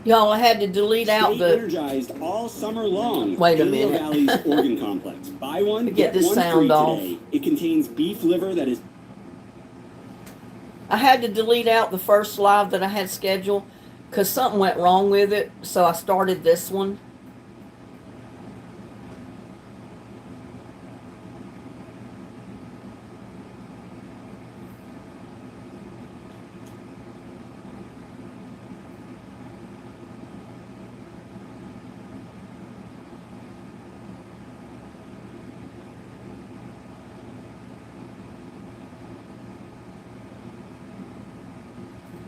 Y'all, I had to delete out Stay the... energized all summer long. Wait a Paleo minute. Valley's Organ Complex. Buy one, Get get this one sound free off. today. It contains beef liver that is... I had to delete out the first live that I had scheduled because something went wrong with it, so I started this one.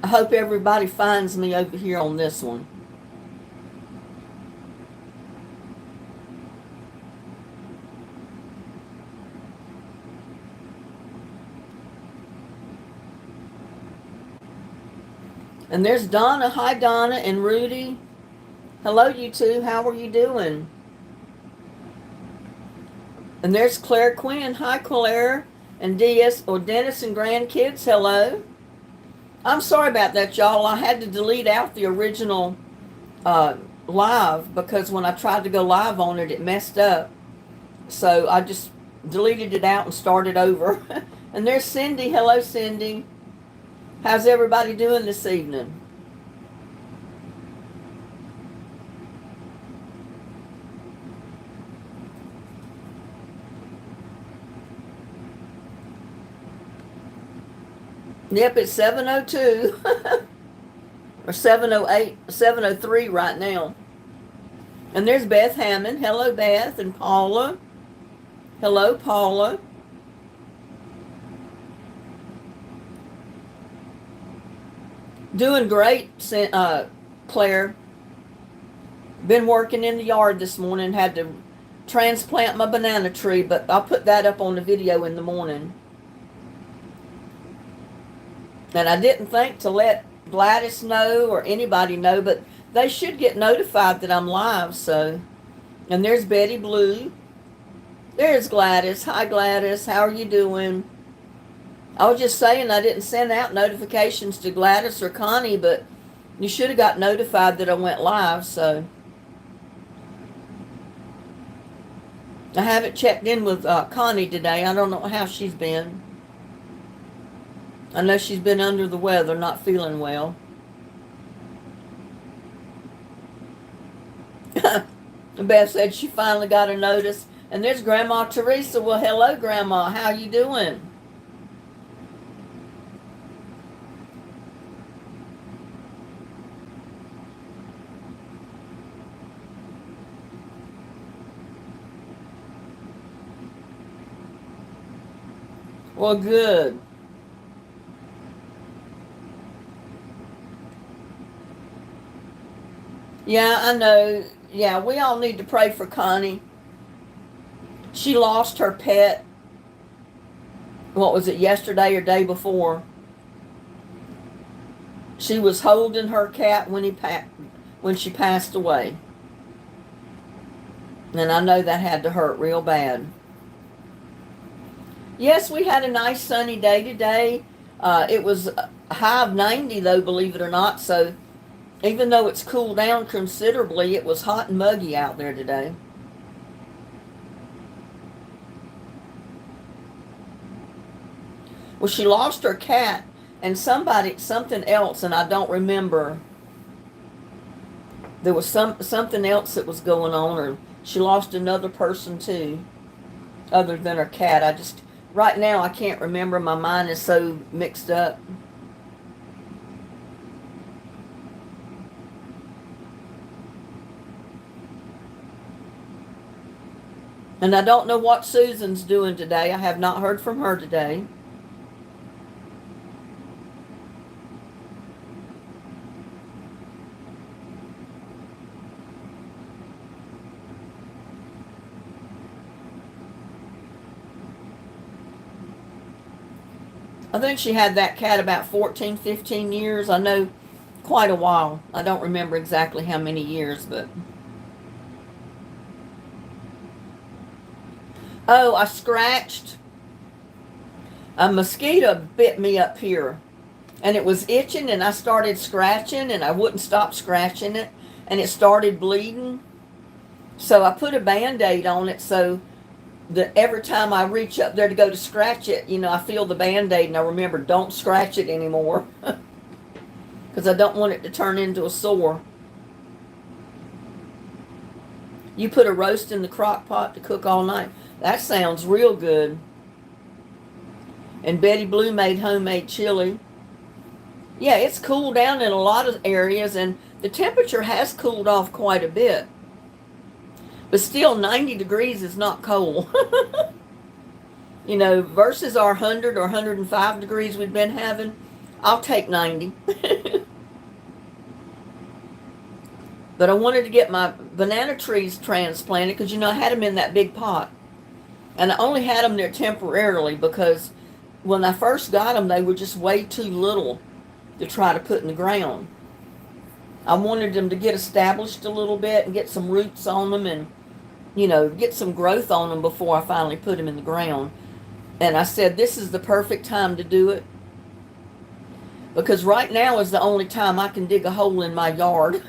I hope everybody finds me over here on this one. And there's Donna. Hi, Donna and Rudy. Hello, you two. How are you doing? And there's Claire Quinn. Hi, Claire. And DS or Dennis and grandkids. Hello. I'm sorry about that, y'all. I had to delete out the original live because when I tried to go live on it, it messed up. So I just deleted it out and started over. And there's Cindy. Hello, Cindy. How's everybody doing this evening? Yep, it's 7:02 or 7:08, 7:03 right now. And there's Beth Hammond. Hello, Beth. And Paula. Hello, Paula. Doing great, Claire. Been working in the yard this morning. Had to transplant my banana tree, but I'll put that up on the video in the morning. And I didn't think to let Gladys know or anybody know, but they should get notified that I'm live, so. And there's Betty Blue. There's Gladys. Hi, Gladys. How are you doing? I was just saying I didn't send out notifications to Gladys or Connie, but you should have got notified that I went live, so. I haven't checked in with Connie today. I don't know how she's been. I know she's been under the weather, not feeling well. Beth said she finally got a notice. And there's Grandma Teresa. Well, hello, Grandma. How you doing? Well, good. Yeah, I know. Yeah, we all need to pray for Connie. She lost her pet. What was it, yesterday or day before? She was holding her cat when she passed away. And I know that had to hurt real bad. Yes, we had a nice sunny day today. It was a high of 90 though, believe it or not. So even though it's cooled down considerably, it was hot and muggy out there today. Well, she lost her cat and something else, and I don't remember. There was something else that was going on, or she lost another person too, other than her cat. Right now I can't remember. My mind is so mixed up. And I don't know what Susan's doing today. I have not heard from her today. I think she had that cat about 14, 15 years. I know quite a while. I don't remember exactly how many years, but... Oh, I scratched. A mosquito bit me up here. and it was itching, and I started scratching, and I wouldn't stop scratching it, and it started bleeding. So I put a Band-Aid on it so that every time I reach up there to go to scratch it, I feel the Band-Aid, and I remember, don't scratch it anymore. Because I don't want it to turn into a sore. You put a roast in the crock pot to cook all night. That sounds real good. And Betty Blue made homemade chili. Yeah, it's cooled down in a lot of areas, and the temperature has cooled off quite a bit. But still, 90 degrees is not cold. Versus our 100 or 105 degrees we've been having, I'll take 90. But I wanted to get my banana trees transplanted because, I had them in that big pot. And I only had them there temporarily because when I first got them, they were just way too little to try to put in the ground. I wanted them to get established a little bit and get some roots on them and, get some growth on them before I finally put them in the ground. And I said, this is the perfect time to do it. Because right now is the only time I can dig a hole in my yard.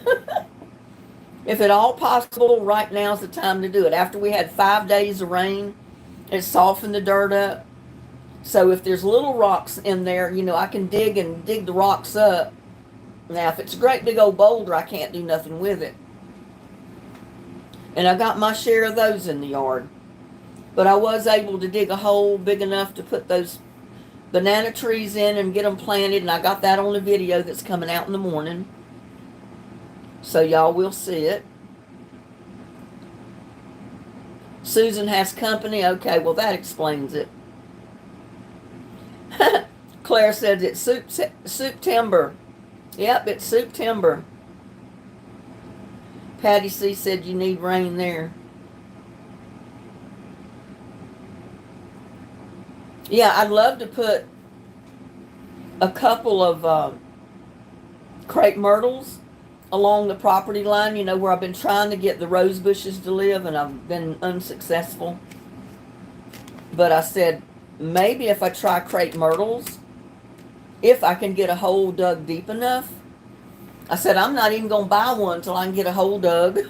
If at all possible, right now is the time to do it. After we had 5 days of rain, it softened the dirt up. So if there's little rocks in there, I can dig the rocks up. Now, if it's a great big old boulder, I can't do nothing with it. And I got my share of those in the yard. But I was able to dig a hole big enough to put those banana trees in and get them planted. And I got that on the video that's coming out in the morning. So y'all will see it. Susan has company. Okay, well that explains it. Claire says it's soup timber. Yep, it's soup timber. Patty C said you need rain there. Yeah, I'd love to put a couple of crepe myrtles along the property line, where I've been trying to get the rose bushes to live, and I've been unsuccessful. But I said, maybe if I try crepe myrtles, if I can get a hole dug deep enough. I said, I'm not even going to buy one until I can get a hole dug.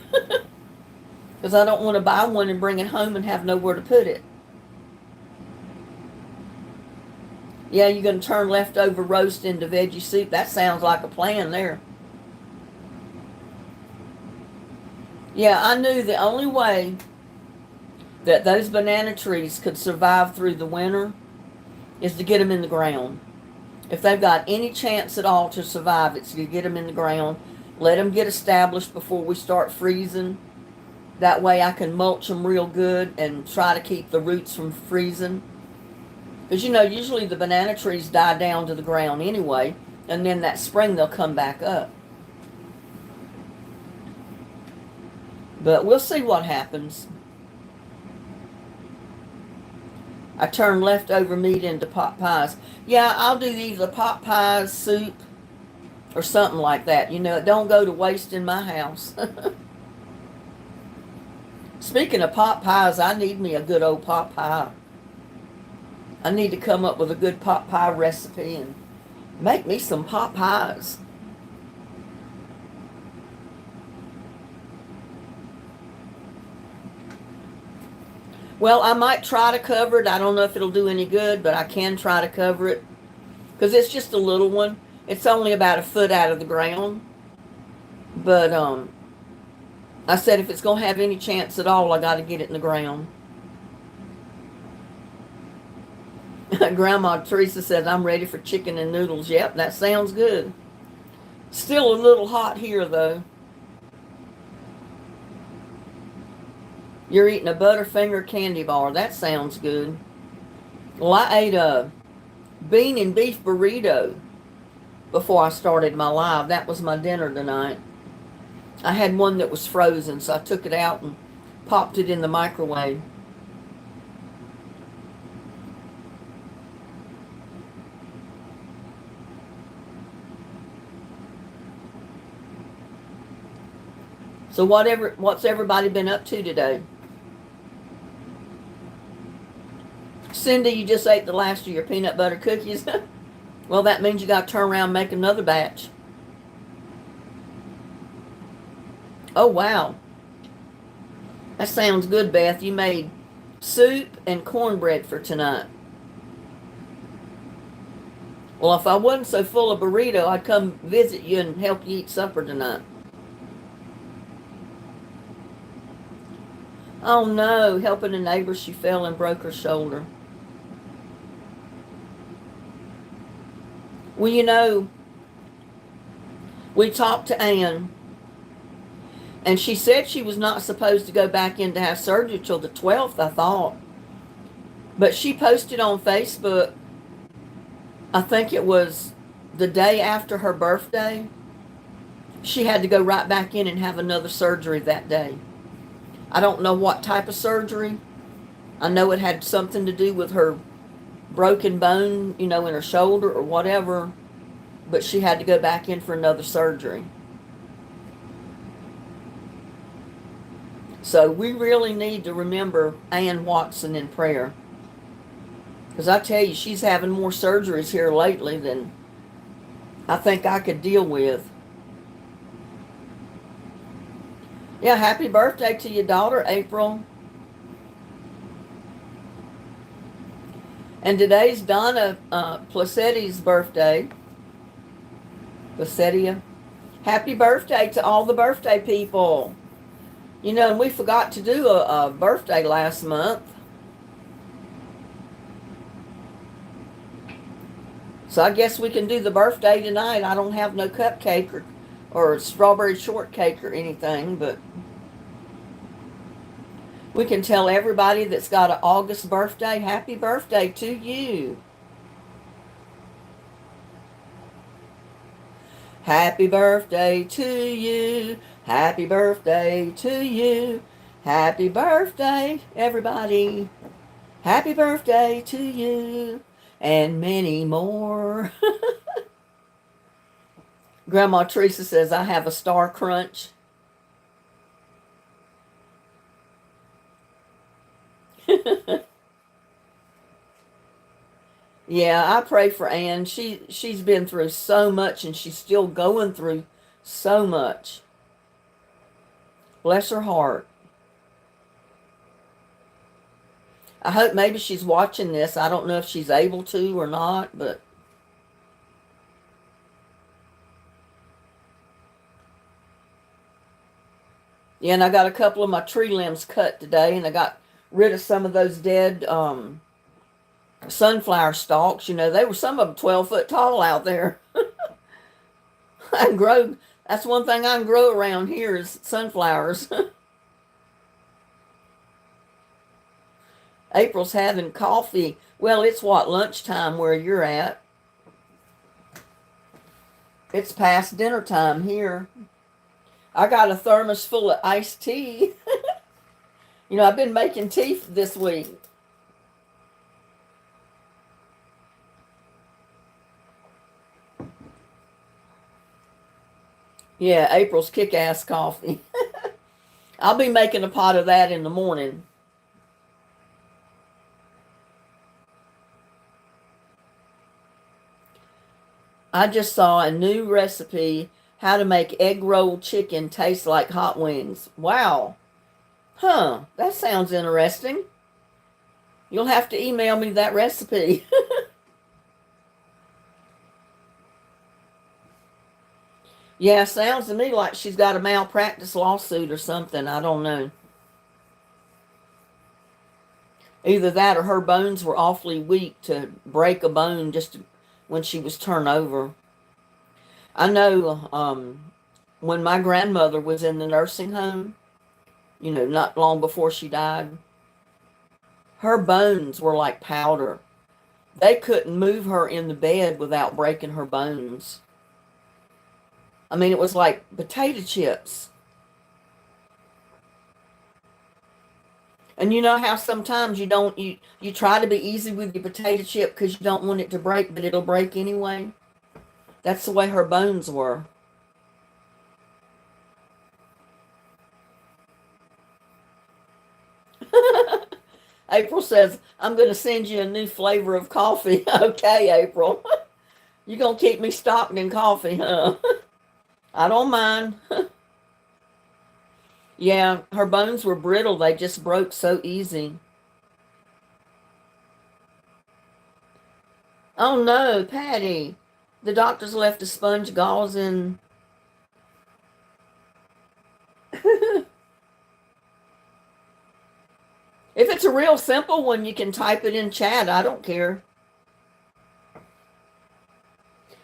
Because I don't want to buy one and bring it home and have nowhere to put it. Yeah, you're going to turn leftover roast into veggie soup. That sounds like a plan there. Yeah, I knew the only way that those banana trees could survive through the winter is to get them in the ground. If they've got any chance at all to survive, it's to get them in the ground. Let them get established before we start freezing. That way I can mulch them real good and try to keep the roots from freezing. Because, usually the banana trees die down to the ground anyway, and then that spring they'll come back up. But we'll see what happens. I turn leftover meat into pot pies. Yeah, I'll do either pot pies, soup, or something like that. It don't go to waste in my house. Speaking of pot pies, I need me a good old pot pie. I need to come up with a good pot pie recipe and make me some pot pies. Well, I might try to cover it. I don't know if it'll do any good, but I can try to cover it. Because it's just a little one. It's only about a foot out of the ground. But I said if it's going to have any chance at all, I got to get it in the ground. Grandma Teresa says, I'm ready for chicken and noodles. Yep, that sounds good. Still a little hot here, though. You're eating a Butterfinger candy bar. That sounds good. Well, I ate a bean and beef burrito before I started my live. That was my dinner tonight. I had one that was frozen, so I took it out and popped it in the microwave. So what's everybody been up to today? Cindy, you just ate the last of your peanut butter cookies. Well, that means you got to turn around and make another batch. Oh, wow. That sounds good, Beth. You made soup and cornbread for tonight. Well, if I wasn't so full of burrito, I'd come visit you and help you eat supper tonight. Oh no, helping a neighbor, she fell and broke her shoulder. Well, you know, we talked to Ann, and she said she was not supposed to go back in to have surgery till the 12th, I thought. But she posted on Facebook, I think it was the day after her birthday, she had to go right back in and have another surgery that day. I don't know what type of surgery. I know it had something to do with her broken bone, in her shoulder or whatever, but she had to go back in for another surgery. So we really need to remember Ann Watson in prayer. Because I tell you, she's having more surgeries here lately than I think I could deal with. Yeah, happy birthday to your daughter, April. And today's Donna Placetti's birthday. Placetia. Happy birthday to all the birthday people. And we forgot to do a birthday last month. So I guess we can do the birthday tonight. I don't have no cupcake or strawberry shortcake or anything, but we can tell everybody that's got an August birthday, happy birthday to you. Happy birthday to you. Happy birthday to you. Happy birthday, everybody. Happy birthday to you. And many more. Grandma Teresa says, I have a star crunch. Yeah, I pray for Ann. She's been through so much, and she's still going through so much. Bless her heart. I hope maybe she's watching this. I don't know if she's able to or not, but yeah, and I got a couple of my tree limbs cut today, and I got rid of some of those dead sunflower stalks. They were some of them 12 foot tall out there. I can grow. That's one thing I can grow around here is sunflowers. April's having coffee. Well, it's lunchtime where you're at. It's past dinner time here. I got a thermos full of iced tea. I've been making tea this week. Yeah, April's kick-ass coffee. I'll be making a pot of that in the morning. I just saw a new recipe, how to make egg roll chicken taste like hot wings. Wow. Huh, that sounds interesting. You'll have to email me that recipe. Yeah, sounds to me like she's got a malpractice lawsuit or something. I don't know. Either that or her bones were awfully weak to break a bone just when she was turned over. I know when my grandmother was in the nursing home, not long before she died, her bones were like powder. They couldn't move her in the bed without breaking her bones. I mean, it was like potato chips. And you know how sometimes you try to be easy with your potato chip because you don't want it to break, but it'll break anyway? That's the way her bones were. April says, I'm going to send you a new flavor of coffee. Okay, April. You gonna keep me stocked in coffee, huh? I don't mind. Yeah, her bones were brittle. They just broke so easy. Oh no, Patty. The doctors left a sponge gauze in. If it's a real simple one, you can type it in chat. I don't care.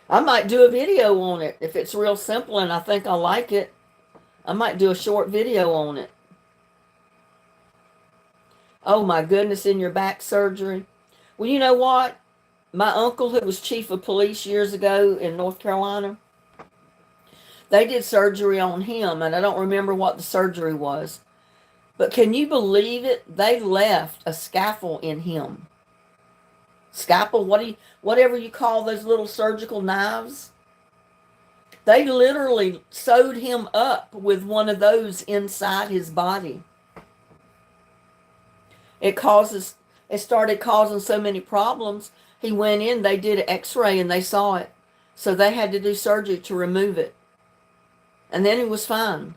I might do a video on it. If it's real simple and I think I like it, I might do a short video on it. Oh my goodness, in your back surgery. Well, you know what? My uncle, who was chief of police years ago in North Carolina, they did surgery on him, and I don't remember what the surgery was. But can you believe it? They left a scalpel in him. Scalpel, whatever you call those little surgical knives. They literally sewed him up with one of those inside his body. It started causing so many problems. He went in, they did an x-ray and they saw it. So they had to do surgery to remove it. And then he was fine.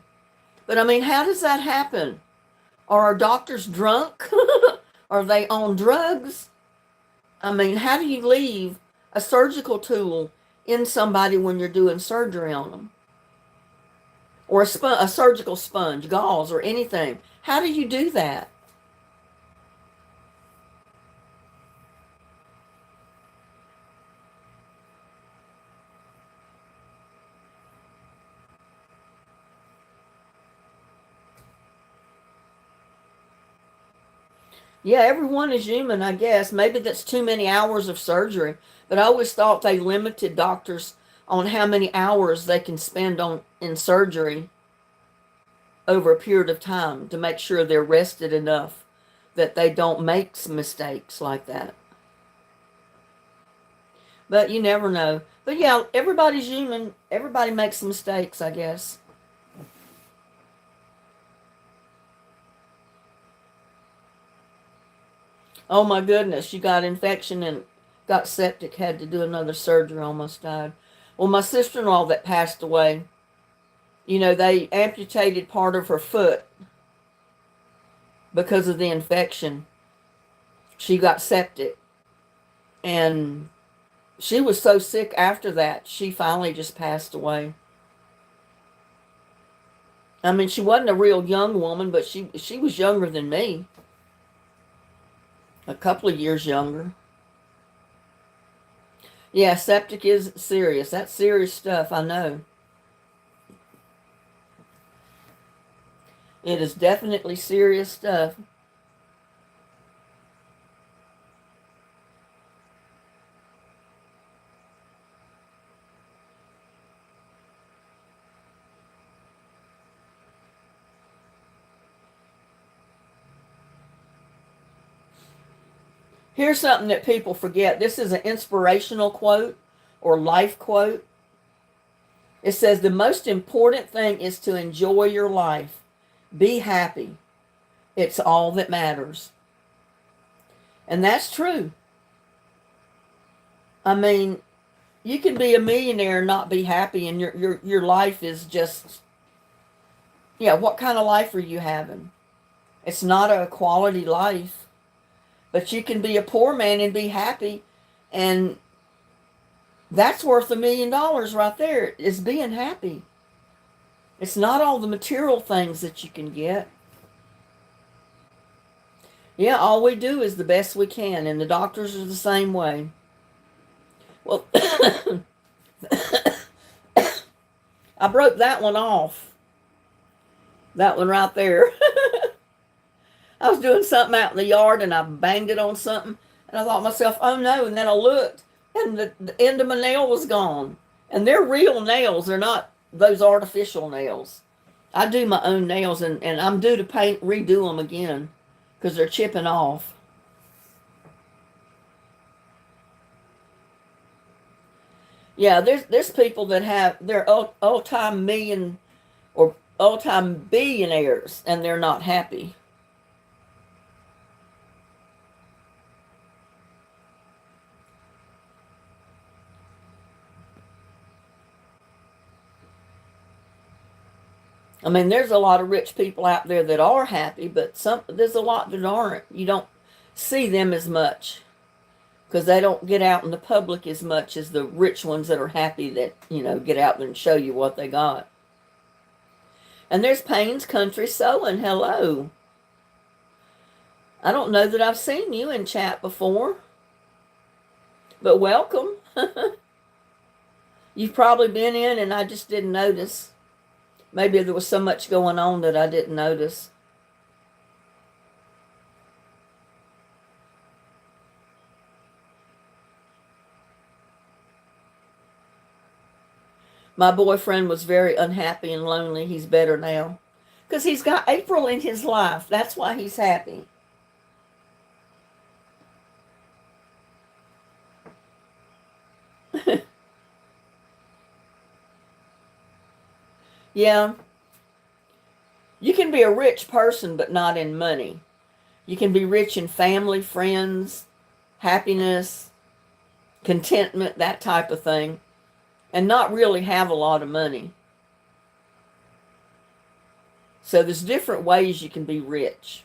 But I mean, how does that happen? Are our doctors drunk? Are they on drugs? I mean, how do you leave a surgical tool in somebody when you're doing surgery on them? Or a surgical sponge, gauze, or anything. How do you do that? Yeah, everyone is human, I guess. Maybe that's too many hours of surgery. But I always thought they limited doctors on how many hours they can spend in surgery over a period of time to make sure they're rested enough that they don't make mistakes like that. But you never know. But yeah, everybody's human. Everybody makes mistakes, I guess. Oh my goodness, you got infection and got septic, had to do another surgery, almost died. Well, my sister-in-law that passed away, they amputated part of her foot because of the infection. She got septic. And she was so sick after that, she finally just passed away. I mean, she wasn't a real young woman, but she was younger than me. A couple of years younger. Yeah, septic is serious. That's serious stuff, I know. It is definitely serious stuff. Here's something that people forget. This is an inspirational quote or life quote. It says, the most important thing is to enjoy your life. Be happy. It's all that matters. And that's true. I mean, you can be a millionaire and not be happy, and your life is just, what kind of life are you having? It's not a quality life. But you can be a poor man and be happy, and that's worth $1 million right there, is being happy. It's not all the material things that you can get. Yeah, all we do is the best we can, and the doctors are the same way. Well, I broke that one off. That one right there. I was doing something out in the yard and I banged it on something, and I thought to myself, oh no, and then I looked and the end of my nail was gone. And they're real nails. They're not those artificial nails. I do my own nails, and I'm due to redo them again because they're chipping off. Yeah, there's people that they're all-time million or all-time billionaires and they're not happy. I mean, there's a lot of rich people out there that are happy, but there's a lot that aren't. You don't see them as much because they don't get out in the public as much as the rich ones that are happy that, get out there and show you what they got. And there's Payne's Country Sewing. Hello. I don't know that I've seen you in chat before, but welcome. You've probably been in and I just didn't notice. Maybe there was so much going on that I didn't notice. My boyfriend was very unhappy and lonely. He's better now. Because he's got April in his life. That's why he's happy. Yeah. You can be a rich person, but not in money. You can be rich in family, friends, happiness, contentment, that type of thing, and not really have a lot of money. So there's different ways you can be rich.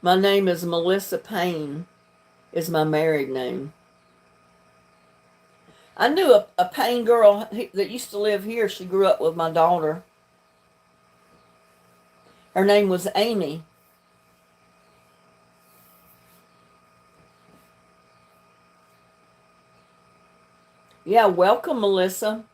My name is Melissa Payne, is my married name. I knew a Payne girl that used to live here. She grew up with my daughter. Her name was Amy. Yeah, welcome, Melissa.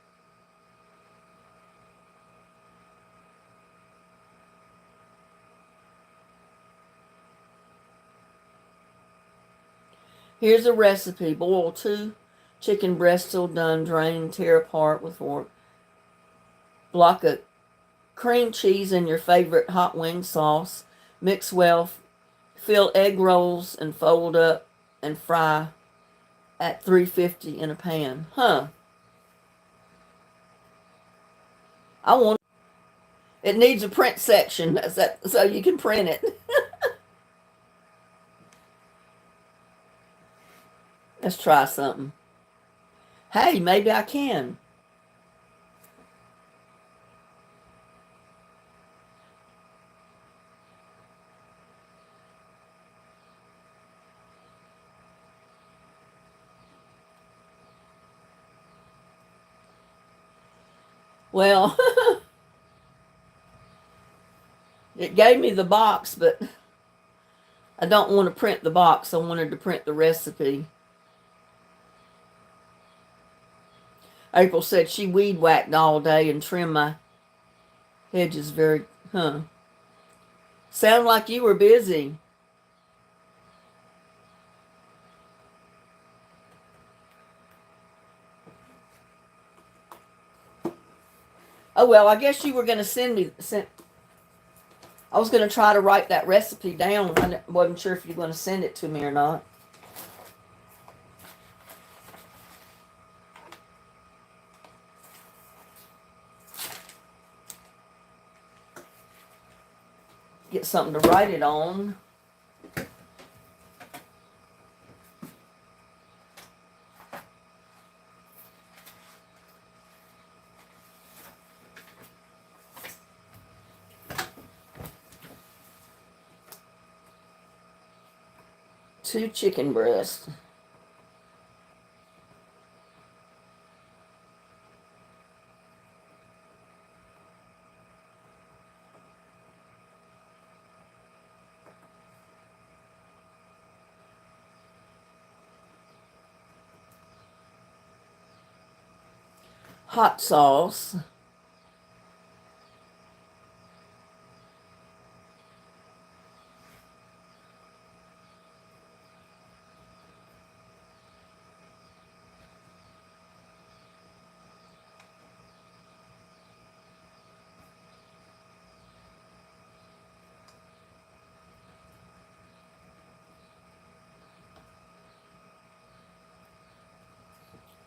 Here's a recipe. Boil 2 chicken breasts till done, drain, tear apart with fork. Block a cream cheese in your favorite hot wing sauce. Mix well. Fill egg rolls and fold up and fry at 350 in a pan. It needs a print section so you can print it. Let's try something. Hey, maybe I can. Well, it gave me the box, but I don't want to print the box. I wanted to print the recipe. April said she weed whacked all day and trimmed my hedges Sound like you were busy. Oh, well, I guess you were going to I was going to try to write that recipe down. I wasn't sure if you were going to send it to me or not. Get something to write it on. Two chicken breasts. Hot sauce.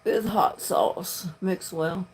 With hot sauce. Mix well.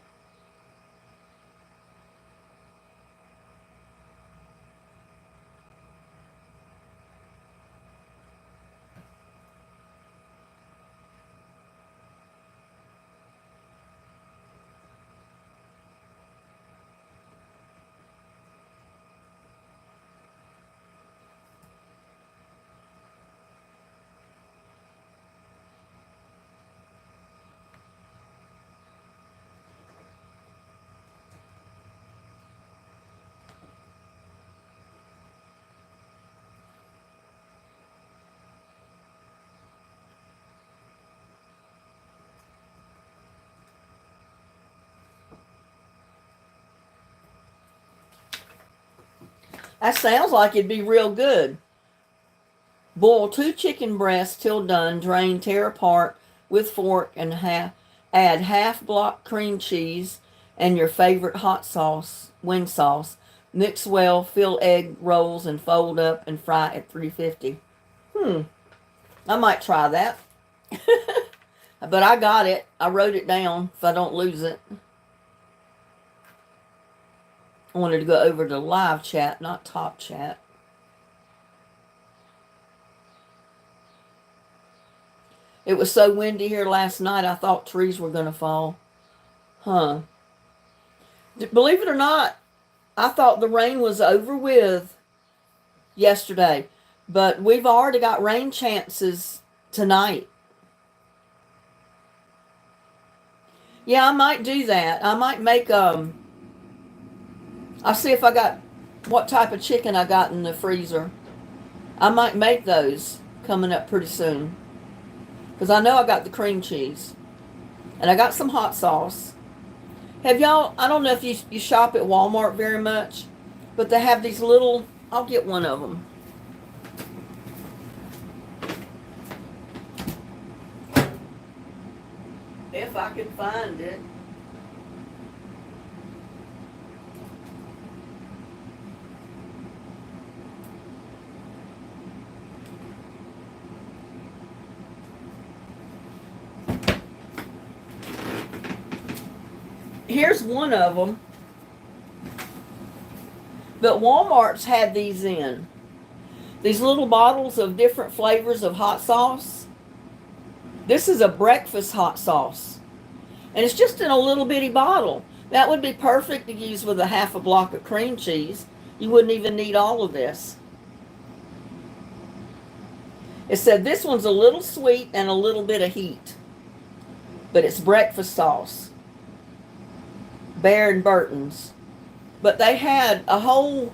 That sounds like it'd be real good. Boil 2 chicken breasts till done. Drain, tear apart with fork, and add half block cream cheese and your favorite hot sauce, wing sauce. Mix well, fill egg rolls, and fold up and fry at 350. I might try that. But I got it. I wrote it down if I don't lose it. I wanted to go over to live chat, not top chat. It was so windy here last night, I thought trees were going to fall. Huh. Believe it or not, I thought the rain was over with yesterday. But we've already got rain chances tonight. Yeah, I might do that. I might make, I'll see if I got, what type of chicken I got in the freezer. I might make those coming up pretty soon. Because I know I got the cream cheese. And I got some hot sauce. Have y'all, I don't know if you shop at Walmart very much, but they have these little, I'll get one of them. If I could find it. Here's one of them. But Walmart's had these in. These little bottles of different flavors of hot sauce. This is a breakfast hot sauce. And it's just in a little bitty bottle. That would be perfect to use with a half a block of cream cheese. You wouldn't even need all of this. It said this one's a little sweet and a little bit of heat. But it's breakfast sauce. Bear and Burton's. But they had a whole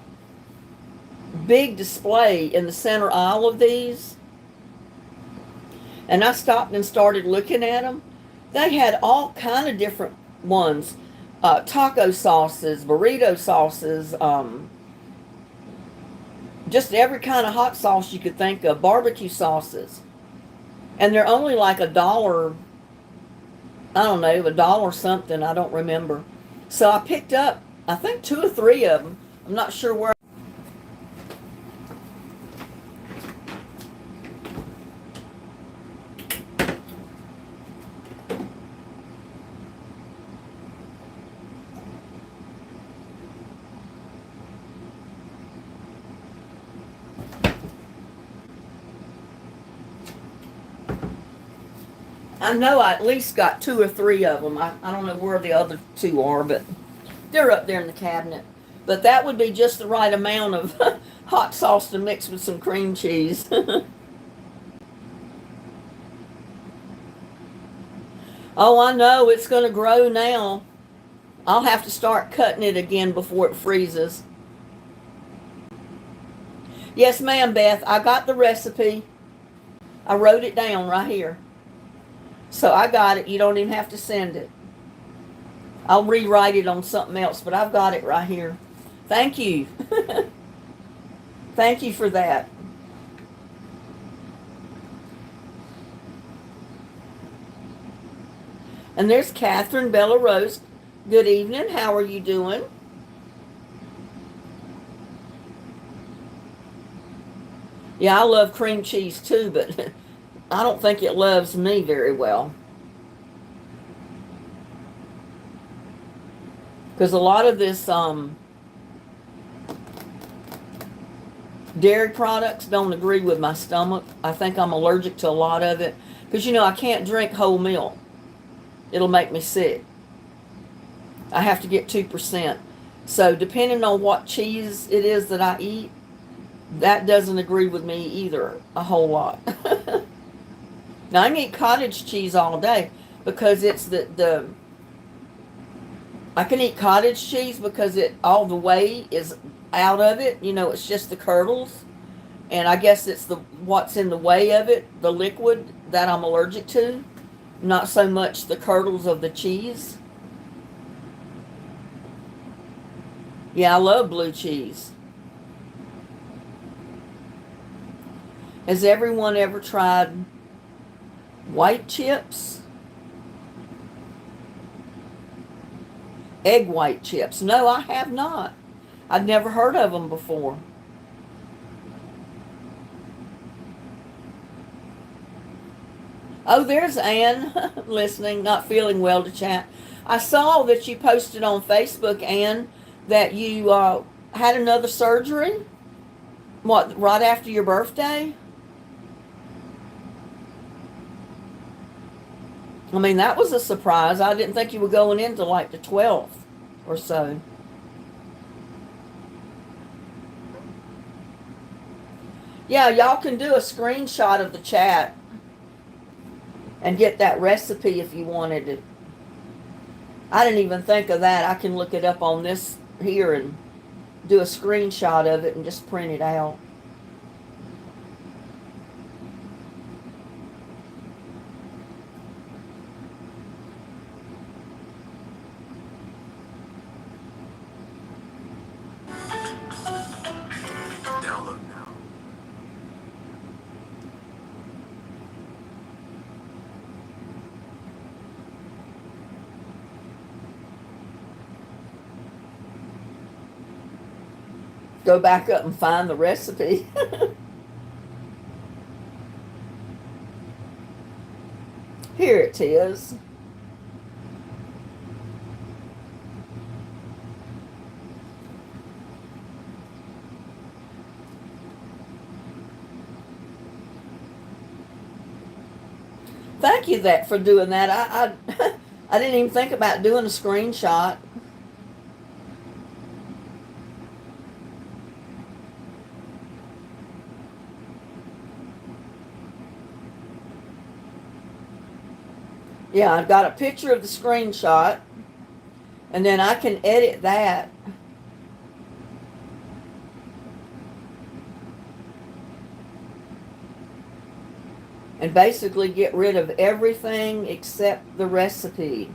big display in the center aisle of these. And I stopped and started looking at them. They had all kind of different ones. Taco sauces, burrito sauces, just every kind of hot sauce you could think of, barbecue sauces. And they're only like $1, I don't know, $1 something, I don't remember. So I picked up, I think 2 or 3 of them. I'm not sure where. I know I at least got 2 or 3 of them. I don't know where the other 2 are, but they're up there in the cabinet. But that would be just the right amount of hot sauce to mix with some cream cheese. Oh, I know. It's going to grow now. I'll have to start cutting it again before it freezes. Yes, ma'am, Beth. I got the recipe. I wrote it down right here. So I got it. You don't even have to send it. I'll rewrite it on something else, but I've got it right here. Thank you. Thank you for that. And there's Catherine Bella Rose. Good evening. How are you doing? Yeah, I love cream cheese too, but I don't think it loves me very well. Because a lot of this dairy products don't agree with my stomach. I think I'm allergic to a lot of it. Because, you know, I can't drink whole milk. It'll make me sick. I have to get 2%. So depending on what cheese it is that I eat, that doesn't agree with me either a whole lot. Now, I can eat cottage cheese all day because it's I can eat cottage cheese because all the whey is out of it. You know, it's just the curdles. And I guess it's what's in the way of it, the liquid, that I'm allergic to. Not so much the curdles of the cheese. Yeah, I love blue cheese. Has everyone ever tried white chips? Egg white chips. No, I have not. I've never heard of them before. Oh, there's Ann listening, not feeling well to chat. I saw that you posted on Facebook, Ann, that you had another surgery. What, right after your birthday? I mean, that was a surprise. I didn't think you were going into like the 12th or so. Yeah, y'all can do a screenshot of the chat and get that recipe if you wanted it. I didn't even think of that. I can look it up on this here and do a screenshot of it and just print it out. Download now. Go back up and find the recipe. Here it is. Thank you for doing that. I I didn't even think about doing a screenshot. Yeah, I've got a picture of the screenshot, and then I can edit that. And basically get rid of everything except the recipe.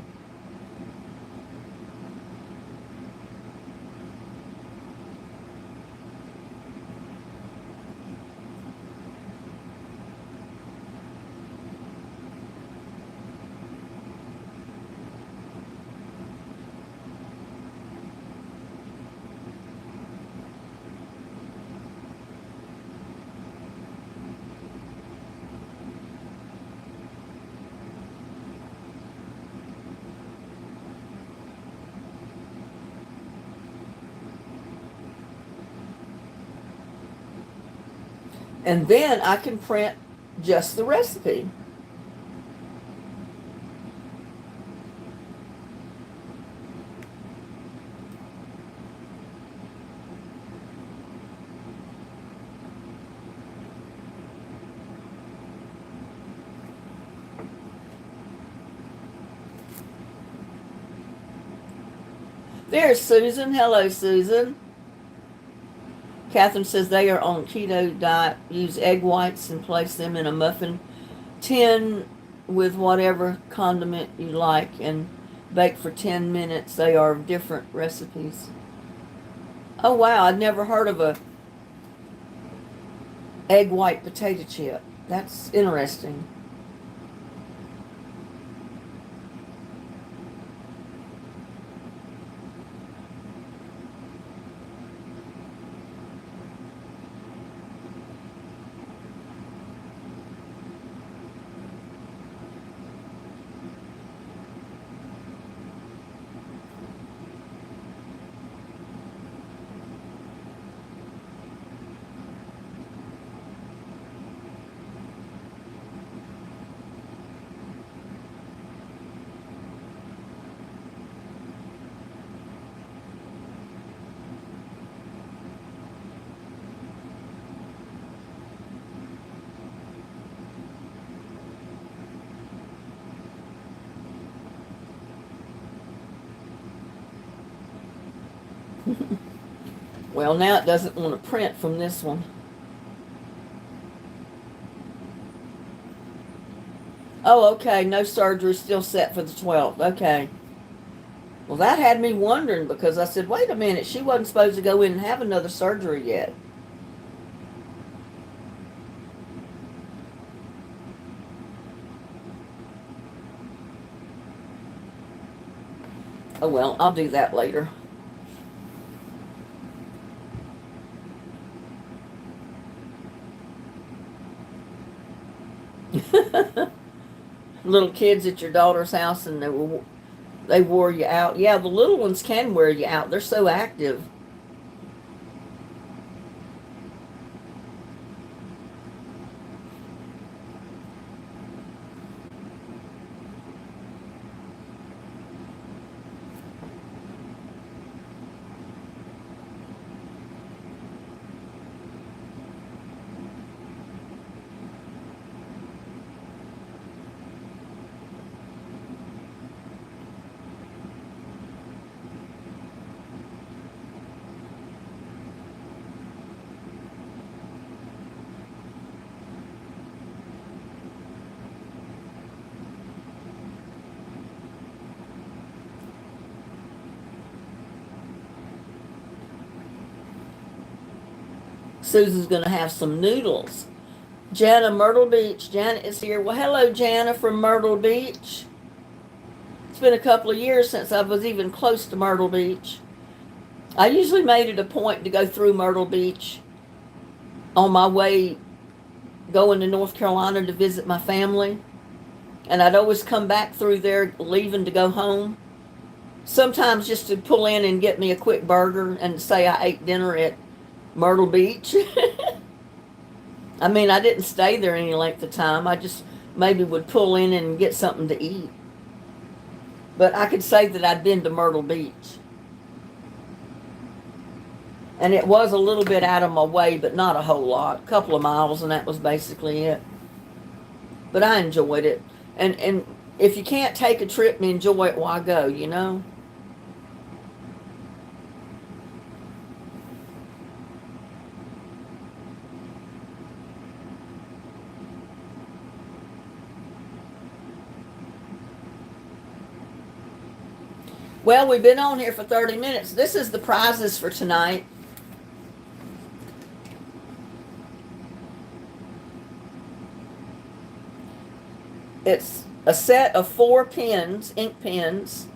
And then I can print just the recipe. There's Susan. Hello, Susan. Catherine says they are on keto diet. Use egg whites and place them in a muffin tin with whatever condiment you like and bake for 10 minutes. They are different recipes. Oh wow, I'd never heard of a egg white potato chip. That's interesting. Well, now it doesn't want to print from this one. Oh, okay. No surgery, still set for the 12th. Okay. Well, that had me wondering because I said, wait a minute, she wasn't supposed to go in and have another surgery yet. Oh well, I'll do that later. Little kids at your daughter's house and they wore you out. Yeah, the little ones can wear you out. They're so active. Susan's going to have some noodles. Jana, Myrtle Beach. Janet is here. Well, hello, Jana from Myrtle Beach. It's been a couple of years since I was even close to Myrtle Beach. I usually made it a point to go through Myrtle Beach on my way going to North Carolina to visit my family. And I'd always come back through there leaving to go home. Sometimes just to pull in and get me a quick burger and say I ate dinner at Myrtle Beach. I mean, I didn't stay there any length of time. I just maybe would pull in and get something to eat. But I could say that I'd been to Myrtle Beach. And it was a little bit out of my way, but not a whole lot. A couple of miles, and that was basically it. But I enjoyed it. And if you can't take a trip and enjoy it, why go, you know? Well, we've been on here for 30 minutes. This is the prizes for tonight. It's a set of 4 pens, ink pens.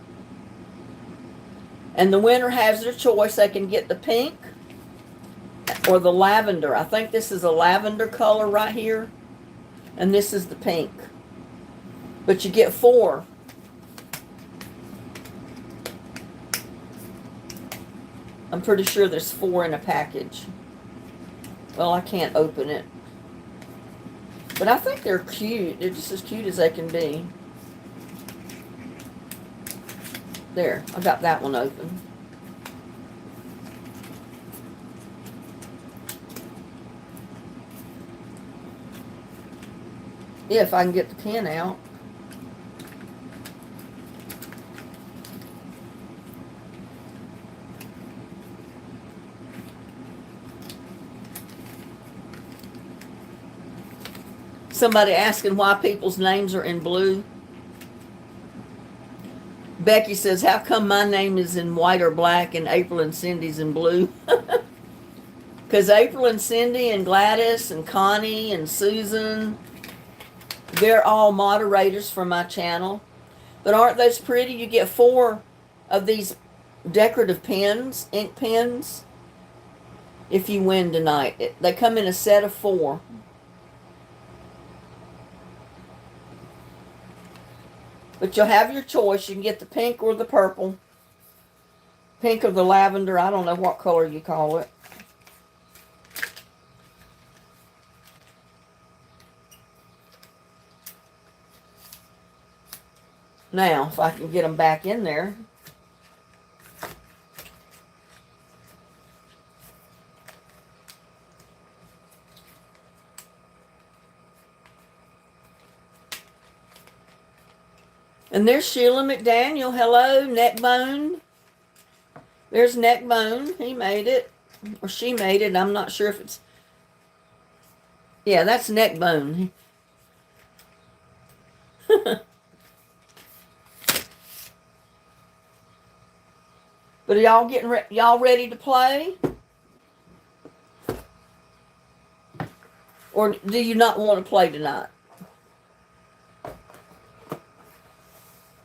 And the winner has their choice. They can get the pink or the lavender. I think this is a lavender color right here. And this is the pink. But you get 4. I'm pretty sure there's 4 in a package. Well, I can't open it. But I think they're cute. They're just as cute as they can be. There, I got that one open. Yeah, if I can get the pen out. Somebody asking why people's names are in blue. Becky says, how come my name is in white or black and April and Cindy's in blue? Because April and Cindy and Gladys and Connie and Susan, they're all moderators for my channel. But aren't those pretty? You get 4 of these decorative pens, ink pens, if you win tonight. They come in a set of 4. But you'll have your choice. You can get the pink or the purple. Pink or the lavender. I don't know what color you call it. Now, if I can get them back in there. And there's Sheila McDaniel. Hello, Neckbone. There's Neckbone. He made it. Or she made it. I'm not sure if it's... Yeah, that's Neckbone. But are y'all getting y'all ready to play? Or do you not want to play tonight?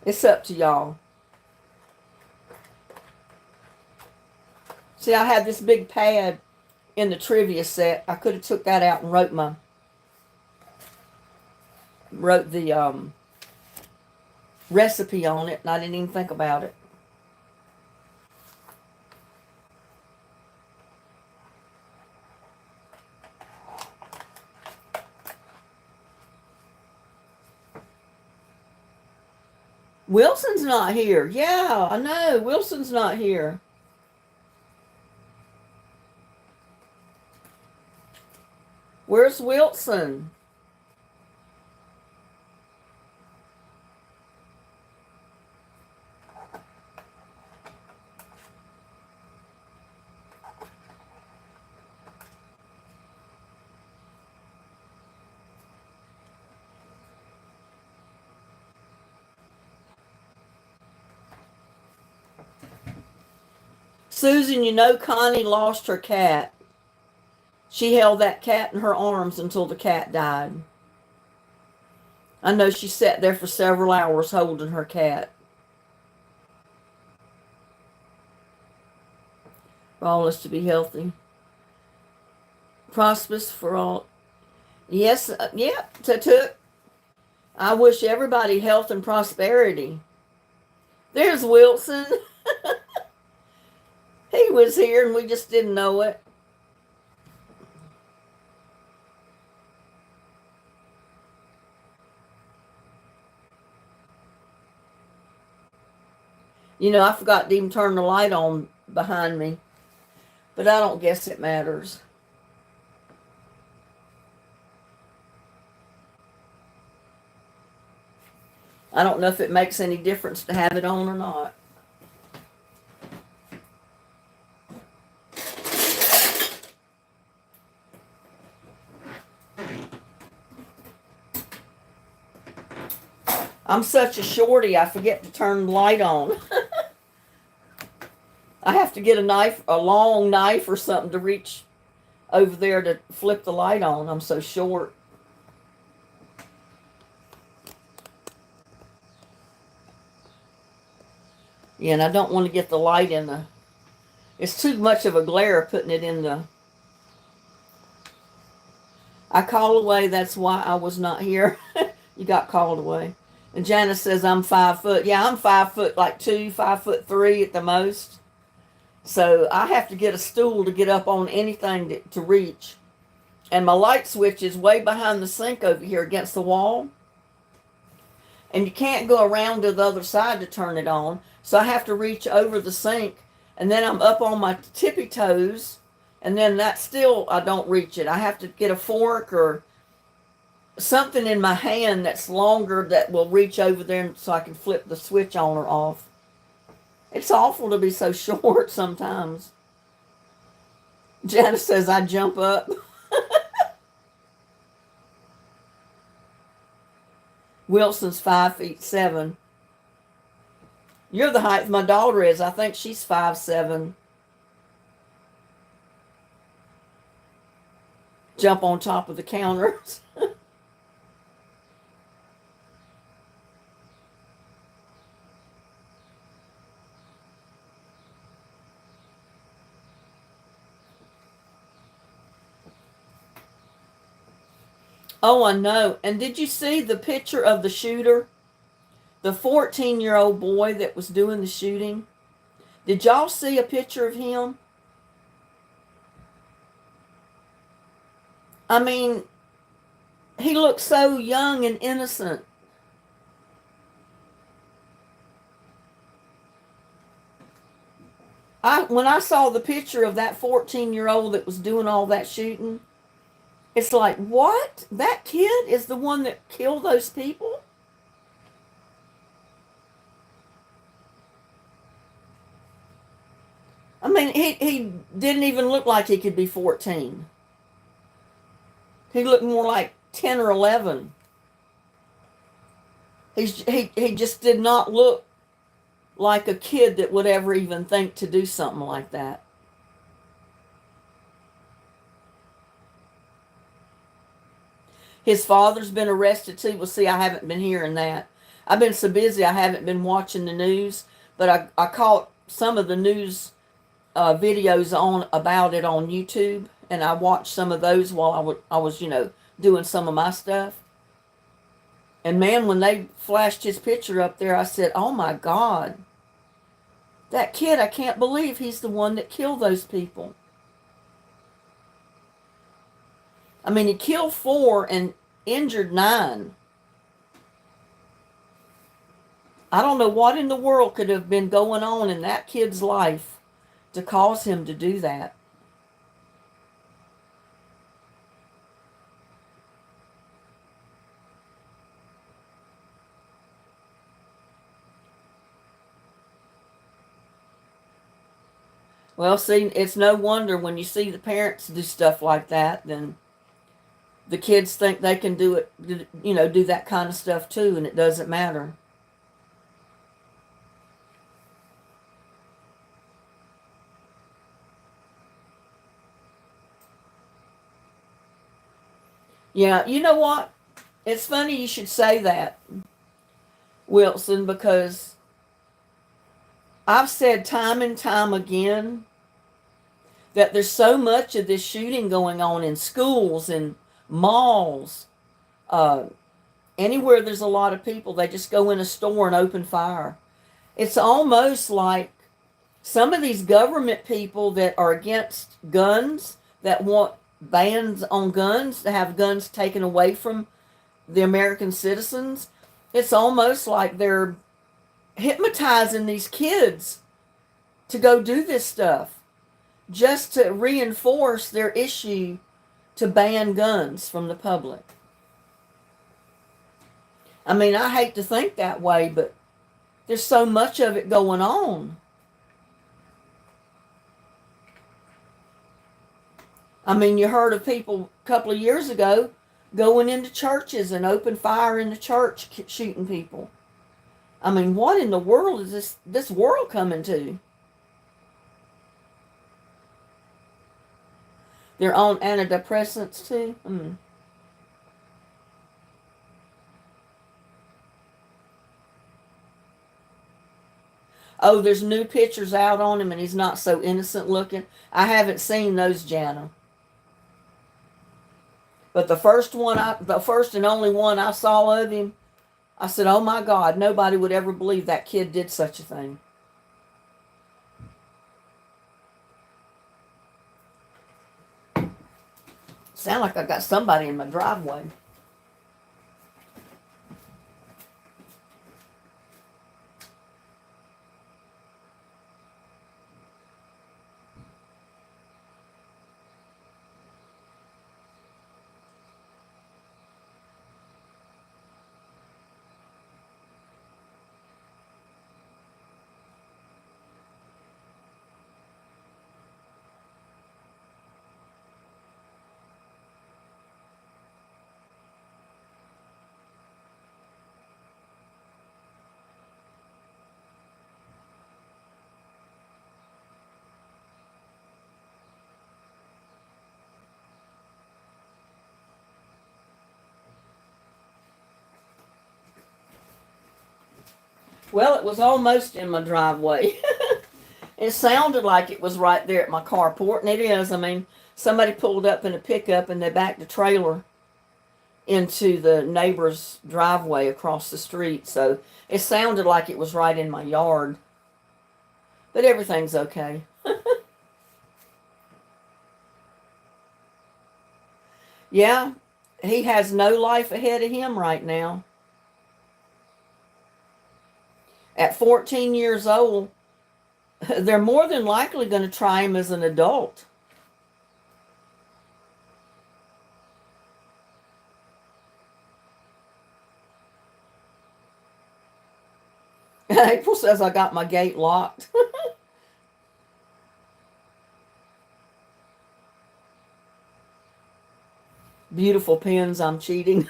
It's up to y'all. See, I had this big pad in the trivia set. I could have took that out and wrote the recipe on it, and I didn't even think about it. Wilson's not here. Yeah, I know. Wilson's not here. Where's Wilson? Susan, you know Connie lost her cat. She held that cat in her arms until the cat died. I know she sat there for several hours holding her cat. For all us to be healthy. Prosperous for all. Yes, yeah, Took. I wish everybody health and prosperity. There's Wilson. He was here and we just didn't know it. You know, I forgot to even turn the light on behind me, but I don't guess it matters. I don't know if it makes any difference to have it on or not. I'm such a shorty, I forget to turn the light on. I have to get a long knife or something to reach over there to flip the light on. I'm so short. Yeah, and I don't want to get the light in the... It's too much of a glare putting it in the... I called away, that's why I was not here. You got called away. And Janice says I'm 5 foot. Yeah, I'm 5 foot, like 5'3" at the most. So I have to get a stool to get up on anything to reach. And my light switch is way behind the sink over here against the wall. And you can't go around to the other side to turn it on. So I have to reach over the sink. And then I'm up on my tippy toes. And then that still, I don't reach it. I have to get a fork or something in my hand that's longer that will reach over there so I can flip the switch on or off. It's awful to be so short sometimes. Janice says I jump up. Wilson's 5'7". You're the height my daughter is. I think she's 5'7". Jump on top of the counters. Oh, I know. And did you see the picture of the shooter? The 14-year-old boy that was doing the shooting? Did y'all see a picture of him? I mean, he looked so young and innocent. When I saw the picture of that 14-year-old that was doing all that shooting, it's like, what? That kid is the one that killed those people? I mean, he didn't even look like he could be 14. He looked more like 10 or 11. He just did not look like a kid that would ever even think to do something like that. His father's been arrested too. Well, see, I haven't been hearing that. I've been so busy I haven't been watching the news, but I caught some of the news videos on about it on YouTube, and I watched some of those while I was doing some of my stuff. And man, when they flashed his picture up there, I said, "Oh my God, that kid! I can't believe he's the one that killed those people." I mean, he killed 4 and injured 9. I don't know what in the world could have been going on in that kid's life to cause him to do that. Well, see, it's no wonder when you see the parents do stuff like that, then the kids think they can do it, do that kind of stuff too, and it doesn't matter. Yeah, you know what? It's funny you should say that, Wilson, because I've said time and time again that there's so much of this shooting going on in schools and malls. Anywhere there's a lot of people, they just go in a store and open fire. It's almost like some of these government people that are against guns, that want bans on guns, to have guns taken away from the American citizens, it's almost like they're hypnotizing these kids to go do this stuff just to reinforce their issue to ban guns from the public. I mean, I hate to think that way, but there's so much of it going on. I mean, you heard of people a couple of years ago going into churches and open fire in the church, shooting people. I mean, what in the world is this world coming to? They're on antidepressants too. Oh, there's new pictures out on him and he's not so innocent looking. I haven't seen those, Jana. But the first and only one I saw of him, I said, "Oh my God, nobody would ever believe that kid did such a thing." Sound like I got somebody in my driveway. Well, it was almost in my driveway. It sounded like it was right there at my carport, and it is. I mean, somebody pulled up in a pickup and they backed a trailer into the neighbor's driveway across the street. So it sounded like it was right in my yard. But everything's okay. Yeah, he has no life ahead of him right now. At 14 years old, they're more than likely going to try him as an adult. April says I got my gate locked. Beautiful pins, I'm cheating.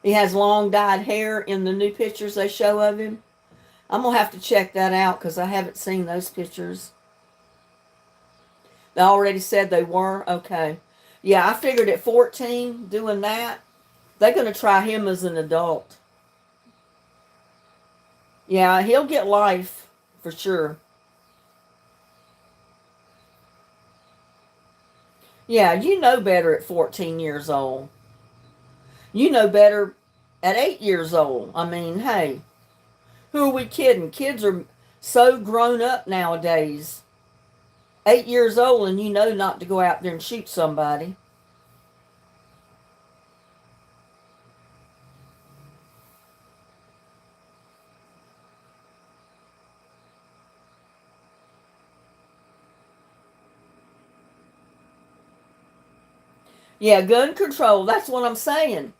He has long dyed hair in the new pictures they show of him. I'm going to have to check that out because I haven't seen those pictures. They already said they were? Okay. Yeah, I figured at 14, doing that, they're going to try him as an adult. Yeah, he'll get life for sure. Yeah, you know better at 14 years old. You know better at 8 years old. I mean, hey, who are we kidding? Kids are so grown up nowadays. 8 years old and you know not to go out there and shoot somebody. Yeah, gun control, that's what I'm saying.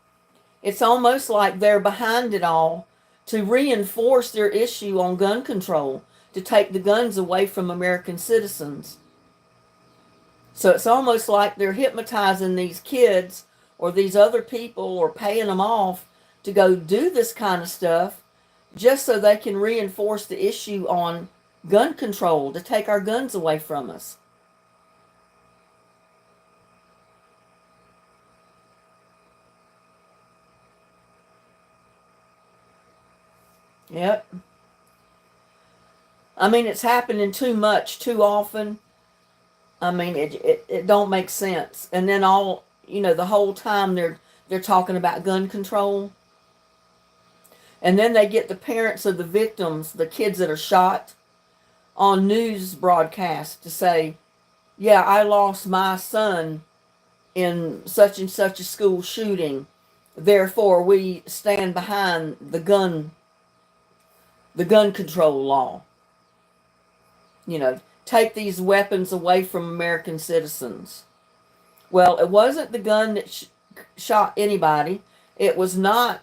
It's almost like they're behind it all to reinforce their issue on gun control, to take the guns away from American citizens. So it's almost like they're hypnotizing these kids or these other people or paying them off to go do this kind of stuff just so they can reinforce the issue on gun control, to take our guns away from us. Yep. I mean, it's happening too much, too often. I mean, it don't make sense. And then the whole time they're talking about gun control. And then they get the parents of the victims, the kids that are shot, on news broadcasts to say, yeah, I lost my son in such and such a school shooting. Therefore, we stand behind the gun control law. Take these weapons away from American citizens. Well, it wasn't the gun that shot anybody. It was not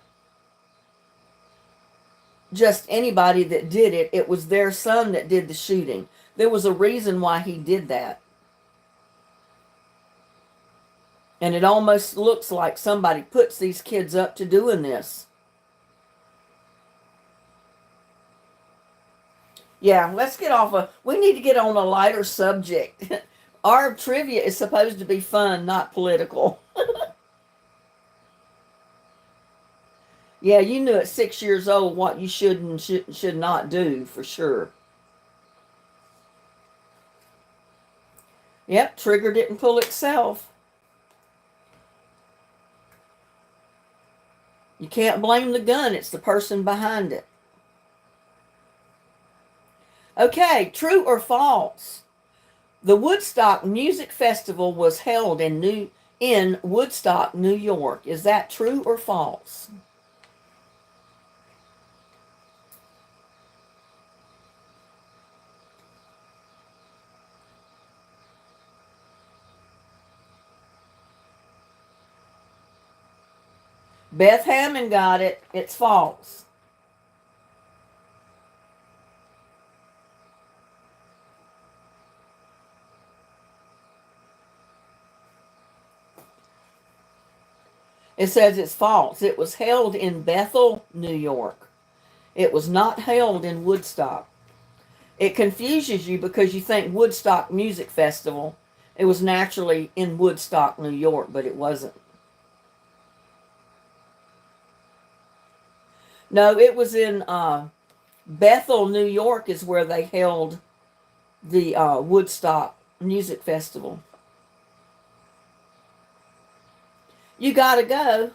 just anybody that did it. It was their son that did the shooting. There was a reason why he did that. And it almost looks like somebody puts these kids up to doing this. Yeah, let's get off we need to get on a lighter subject. Our trivia is supposed to be fun, not political. Yeah, you knew at 6 years old what you should and should not do, for sure. Yep, trigger didn't pull itself. You can't blame the gun, it's the person behind it. Okay, true or false? The Woodstock Music Festival was held in Woodstock, New York. Is that true or false? Beth Hammond got it. It's false. It says it's false. It was held in Bethel, New York. It was not held in Woodstock. It confuses you because you think Woodstock Music Festival. It was naturally in Woodstock, New York, but it wasn't. No, it was in Bethel, New York is where they held the Woodstock Music Festival. You gotta go.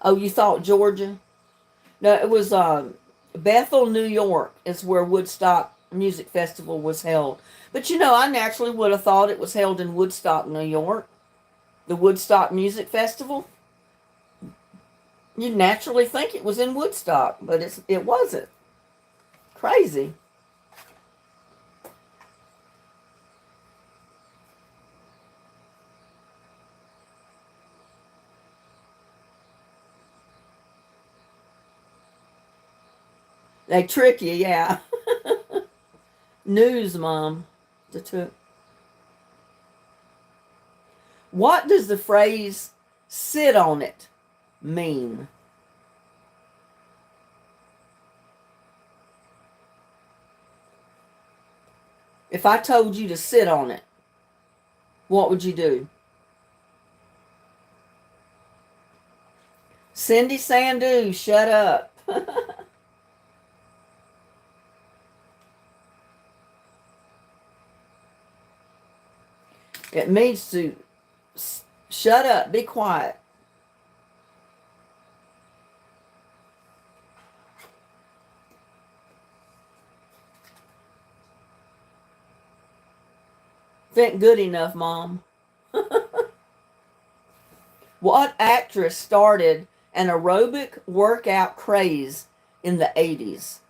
Oh, you thought Georgia? No, it was Bethel, New York is where Woodstock Music Festival was held. But I naturally would have thought it was held in Woodstock, New York. The Woodstock Music Festival. You'd naturally think it was in Woodstock, but it wasn't. Crazy. They trick you, yeah. News, Mom. What does the phrase "sit on it" mean? If I told you to sit on it, what would you do? Cindy Sandu, shut up. It means to shut up, be quiet. Think good enough, Mom. What actress started an aerobic workout craze in the 80s?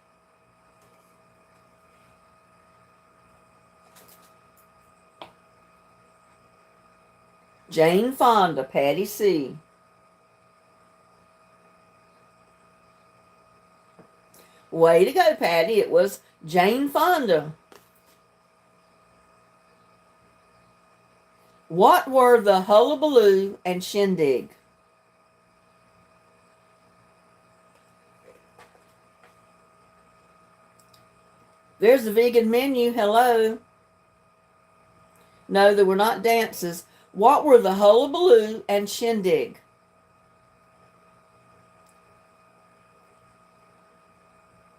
Jane Fonda, Patty C. Way to go, Patty. It was Jane Fonda. What were the hullabaloo and shindig? There's the vegan menu. Hello. No, they were not dances. What were the hullabaloo and shindig?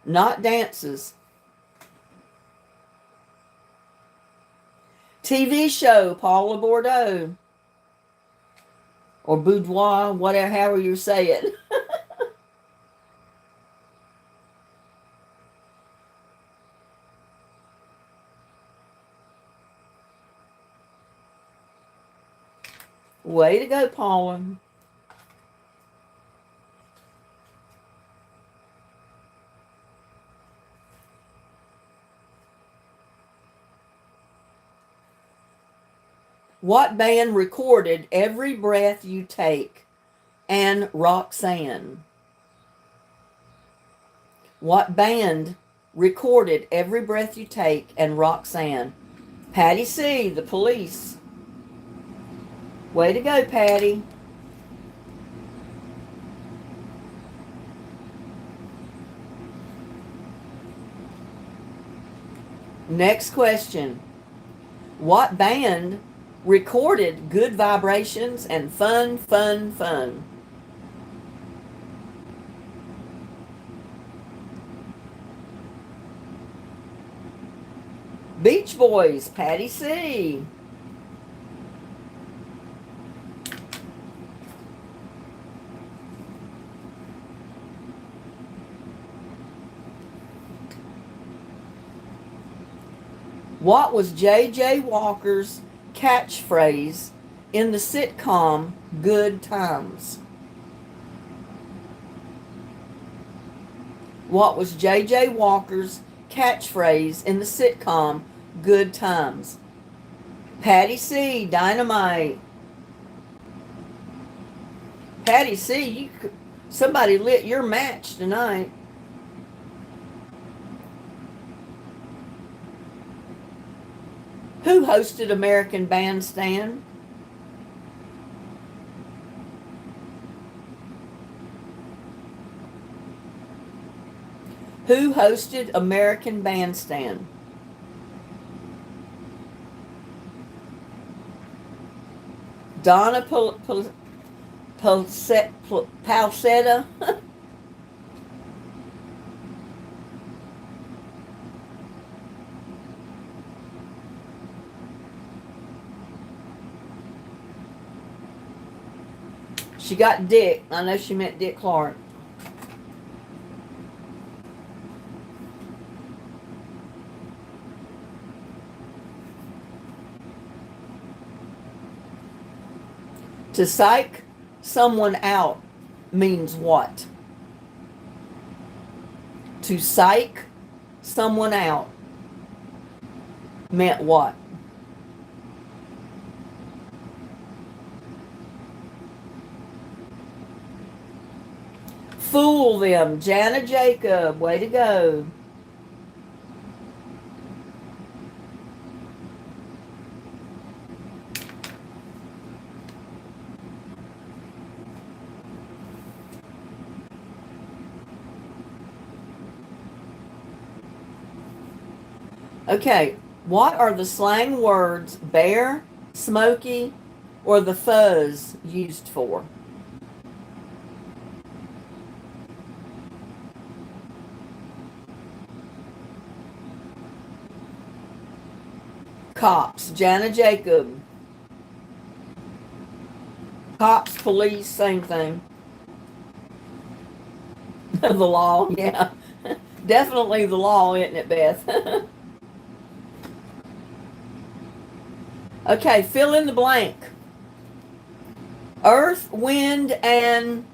Not dances. TV show, Paula Bordeaux. Or boudoir, whatever, however you say it. Way to go, Paula. What band recorded Every Breath You Take and Roxanne? What band recorded Every Breath You Take and Roxanne? Patty C., The Police. Way to go, Patty. Next question. What band recorded Good Vibrations and Fun, Fun, Fun? Beach Boys, Patty C. What was J.J. Walker's catchphrase in the sitcom Good Times? What was J.J. Walker's catchphrase in the sitcom Good Times? Patty C., Dynamite. Patty C., somebody lit your match tonight. Who hosted American Bandstand? Who hosted American Bandstand? Donna Palsetta? She got Dick. I know she meant Dick Clark. To psych someone out means what? To psych someone out meant what? Fool them. Jana Jacob. Way to go. Okay, what are the slang words bear, smoky, or the fuzz used for? Cops, Jana Jacob. Cops, police, same thing. The law, yeah. Definitely the law, isn't it, Beth? Okay, fill in the blank. Earth, wind, and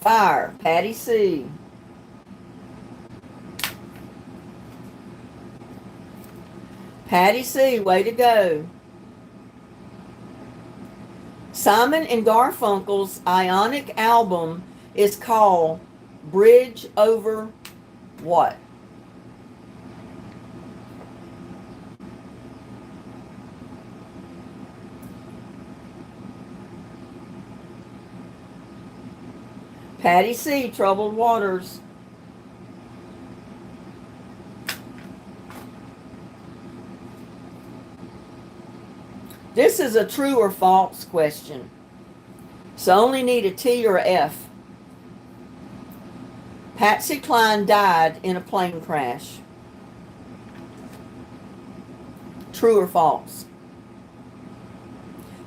fire. Patty C. Patty C, way to go. Simon and Garfunkel's Ionic album is called Bridge Over what? Patty C, Troubled Waters. This is a true or false question. So only need a T or a F. Patsy Cline died in a plane crash. True or false?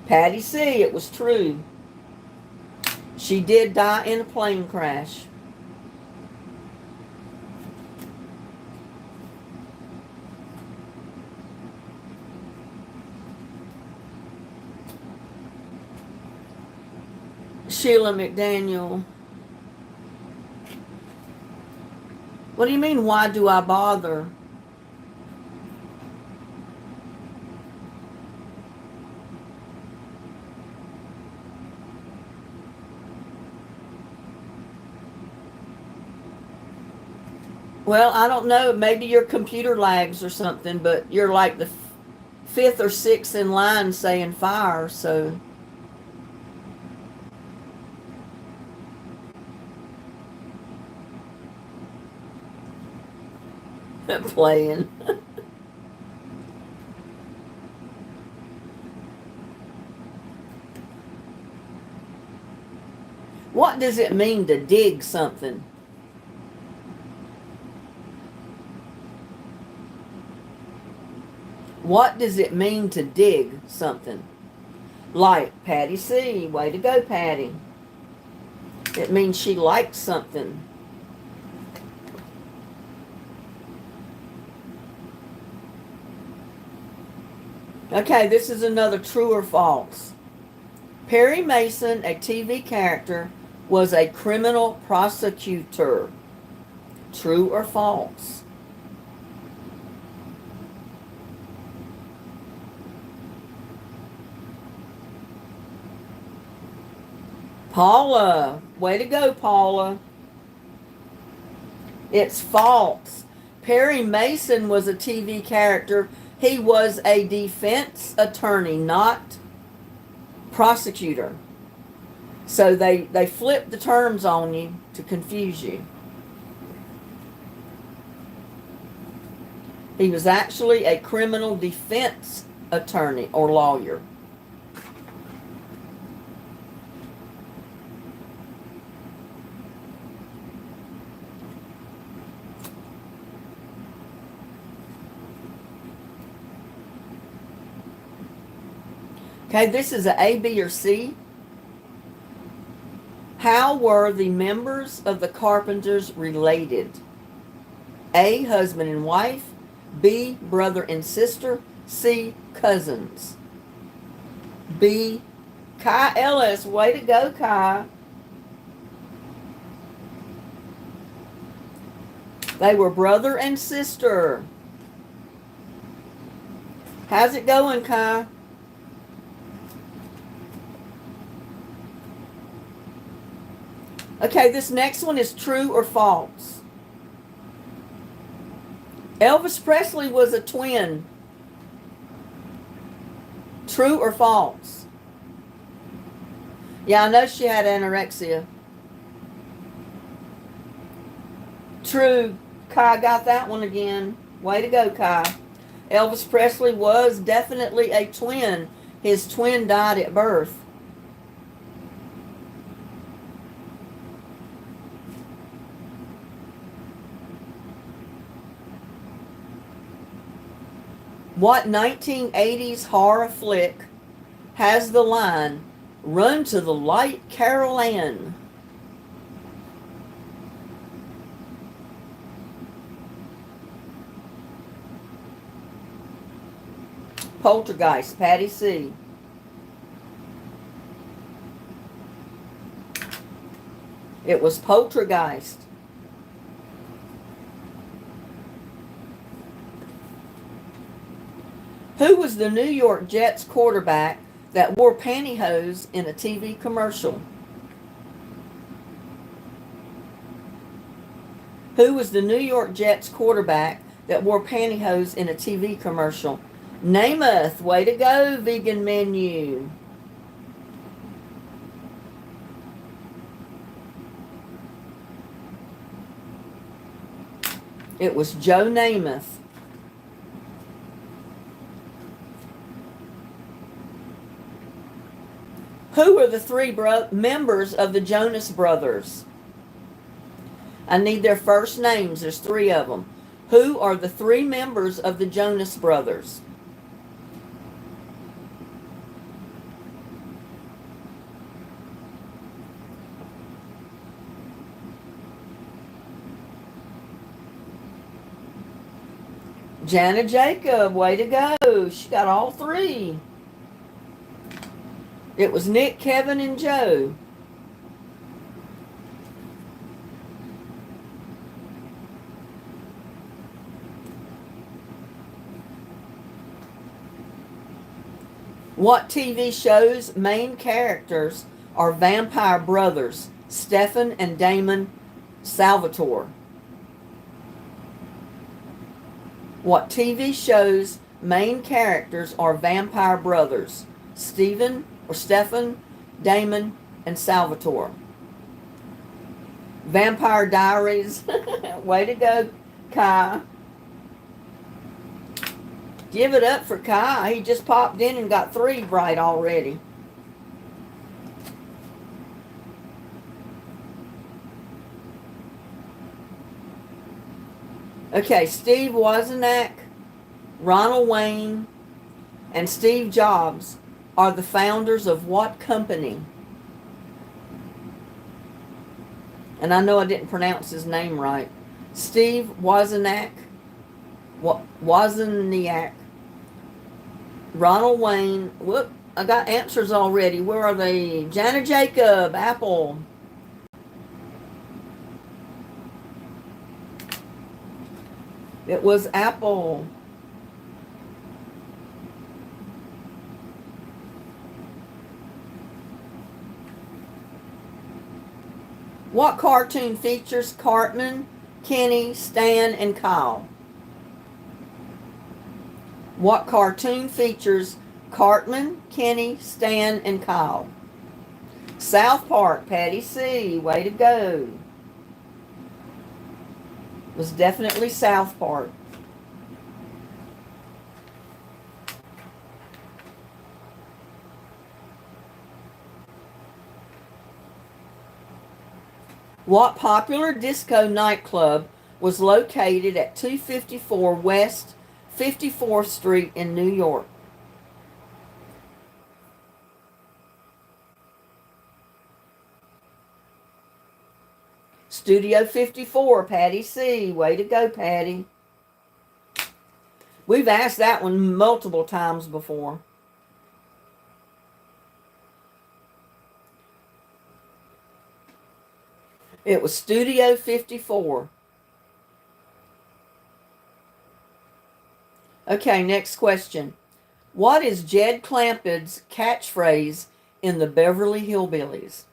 Patty C, it was true. She did die in a plane crash. Sheila McDaniel. What do you mean, why do I bother? Well, I don't know. Maybe your computer lags or something, but you're like the fifth or sixth in line saying fire, so. Playing. What does it mean to dig something? What does it mean to dig something? Like Patty C. Way to go, Patty. It means she likes something. Okay, this is another true or false. Perry Mason, a TV character, was a criminal prosecutor. True or false? Paula, way to go, Paula. It's false. Perry Mason was a TV character. He was a defense attorney, not prosecutor. So they flipped the terms on you to confuse you. He was actually a criminal defense attorney or lawyer. Okay, this is a B, or C. How were the members of the Carpenters related? A, husband and wife. B, brother and sister. C, cousins. B, Kai Ellis. Way to go, Kai. They were brother and sister. How's it going, Kai? Okay, this next one is true or false. Elvis Presley was a twin. True or false? Yeah, I know she had anorexia. True. Kai got that one again. Way to go, Kai. Elvis Presley was definitely a twin. His twin died at birth. What 1980s horror flick has the line, "Run to the light, Carol Ann"? Poltergeist, Patty C. It was Poltergeist. Who was the New York Jets quarterback that wore pantyhose in a TV commercial? Who was the New York Jets quarterback that wore pantyhose in a TV commercial? Namath, way to go, vegan menu. It was Joe Namath. Who are the three members of the Jonas Brothers? I need their first names. There's three of them. Who are the three members of the Jonas Brothers? Janet Jacob, way to go. She got all three. It was Nick, Kevin, and Joe. What TV show's main characters are vampire brothers, Stefan and Damon Salvatore? What TV show's main characters are vampire brothers, Stefan, Damon, and Salvatore? Vampire Diaries. Way to go, Kai. Give it up for Kai. He just popped in and got three right already. Okay, Steve Wozniak, Ronald Wayne, and Steve Jobs are the founders of what company? And I know I didn't pronounce his name right. Steve Wozniak, Ronald Wayne. Whoop, I got answers already. Where are they? Janet Jacob, Apple. It was Apple. What cartoon features Cartman, Kenny, Stan, and Kyle? What cartoon features Cartman, Kenny, Stan, and Kyle? South Park, Patty C. Way to go. It was definitely South Park. What popular disco nightclub was located at 254 West 54th Street in New York? Studio 54, Patty C. Way to go, Patty. We've asked that one multiple times before. It was Studio 54. Okay, next question. What is Jed Clampet's catchphrase in the Beverly Hillbillies?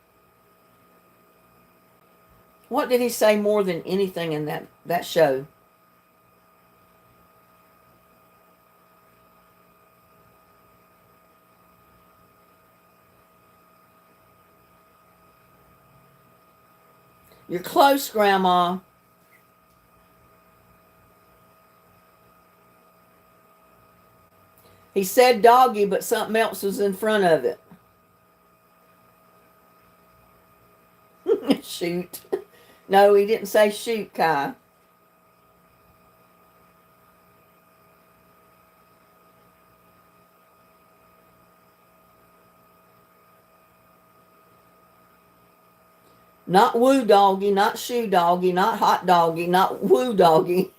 What did he say more than anything in that show? You're close, Grandma. He said doggy, but something else was in front of it. Shoot. No, he didn't say shoot, Kai. Not woo doggy, not shoe doggy, not hot doggy, not woo doggy.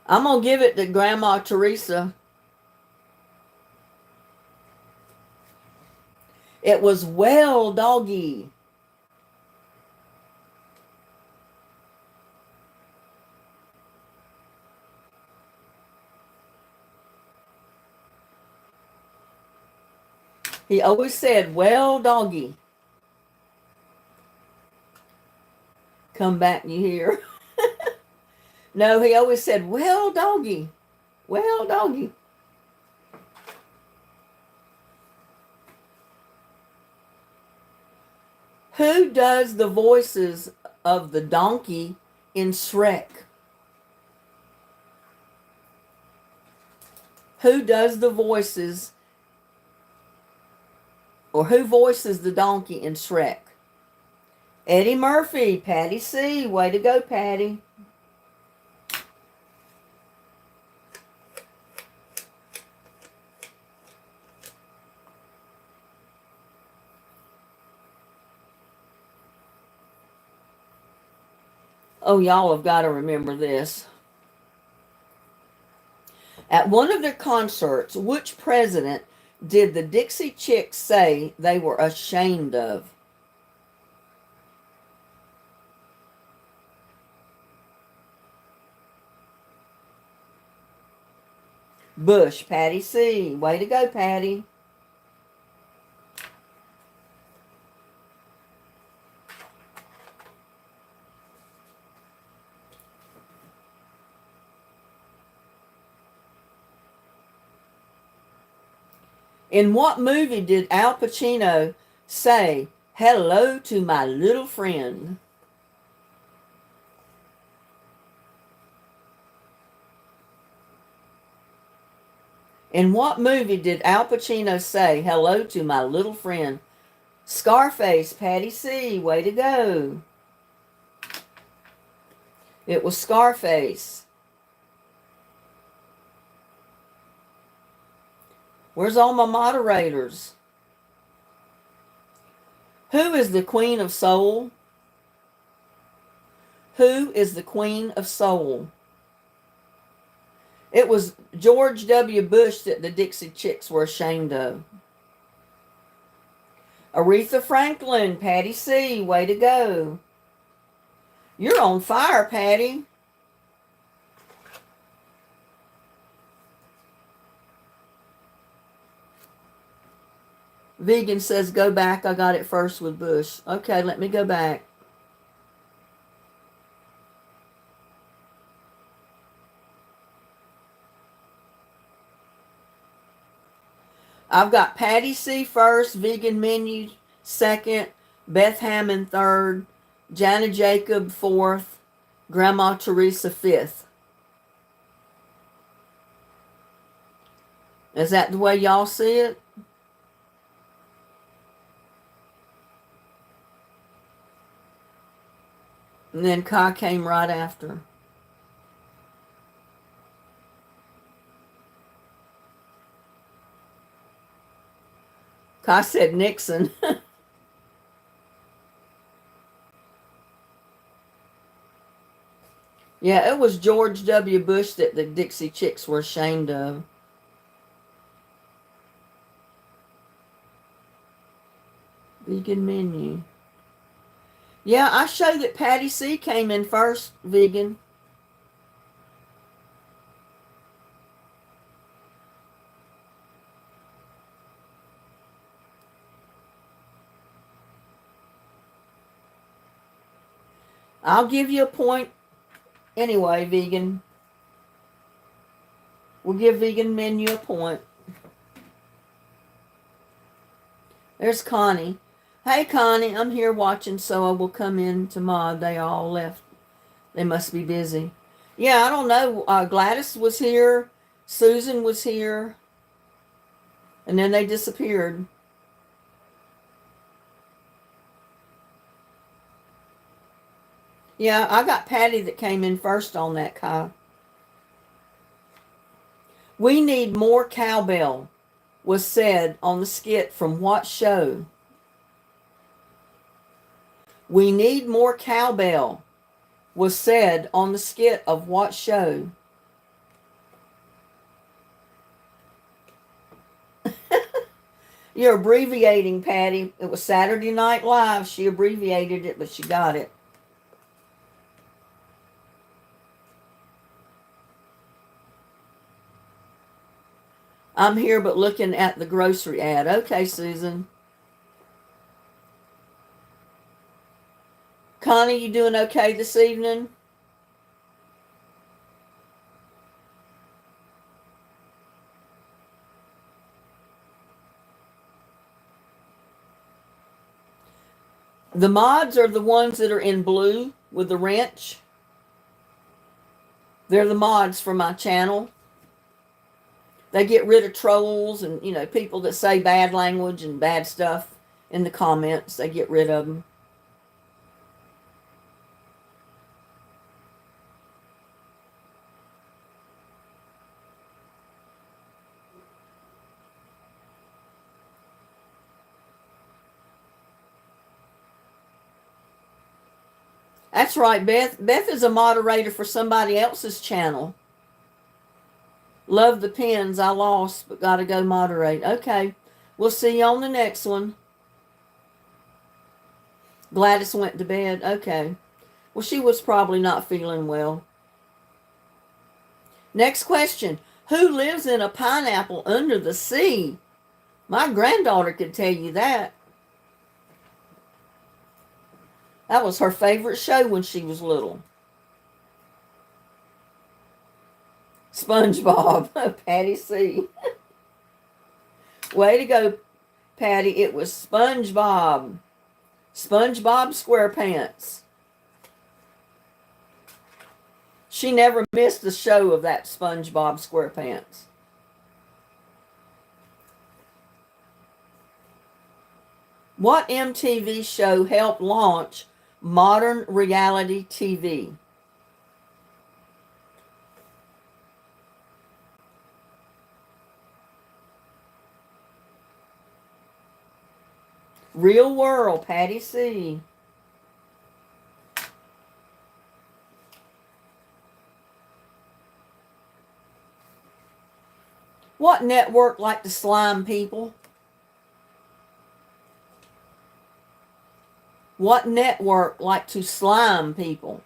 I'm going to give it to Grandma Teresa. It was well doggy. He always said, well doggy. Come back, you hear. No, he always said, well doggy. Well doggy. Who does the voices of the donkey in Shrek? Who does the voices, or who voices the donkey in Shrek? Eddie Murphy, Patty C. Way to go, Patty. Oh, y'all have got to remember this. At one of their concerts, which president did the Dixie Chicks say they were ashamed of? Bush, Patty C. Way to go, Patty. In what movie did Al Pacino say, hello to my little friend? In what movie did Al Pacino say, hello to my little friend? Scarface, Patty C. Way to go. It was Scarface. Where's all my moderators? Who is the Queen of Soul? Who is the Queen of Soul? It was George W. Bush that the Dixie Chicks were ashamed of. Aretha Franklin, Patty C. Way to go. You're on fire, Patty. Vegan says, go back. I got it first with Bush. Okay, let me go back. I've got Patty C first, Vegan Menu second, Beth Hammond third, Jana Jacob fourth, Grandma Teresa fifth. Is that the way y'all see it? And then Kai came right after. Kai said Nixon. Yeah, it was George W. Bush that the Dixie Chicks were ashamed of. Vegan Menu. Yeah, I showed that Patty C came in first, Vegan. I'll give you a point anyway, Vegan. We'll give Vegan Menu a point. There's Connie. Hey, Connie, I'm here watching, so I will come in to mod. They all left. They must be busy. Yeah, I don't know. Gladys was here. Susan was here. And then they disappeared. Yeah, I got Patty that came in first on that, Kai. We need more cowbell, was said on the skit from what show? We need more cowbell, was said on the skit of what show? You're abbreviating, Patty. It was Saturday Night Live. She abbreviated it, but she got it. I'm here but looking at the grocery ad. Okay, Susan. Connie, you doing okay this evening? The mods are the ones that are in blue with the wrench. They're the mods for my channel. They get rid of trolls and, people that say bad language and bad stuff in the comments. They get rid of them. That's right, Beth. Beth is a moderator for somebody else's channel. Love the pins. I lost, but got to go moderate. Okay. We'll see you on the next one. Gladys went to bed. Okay. Well, she was probably not feeling well. Next question. Who lives in a pineapple under the sea? My granddaughter could tell you that. That was her favorite show when she was little. SpongeBob. Patty C. Way to go, Patty. It was SpongeBob. SpongeBob SquarePants. She never missed a show of that SpongeBob SquarePants. What MTV show helped launch modern reality TV? Real World, Patty C. What network like to slime people? What network like to slime people?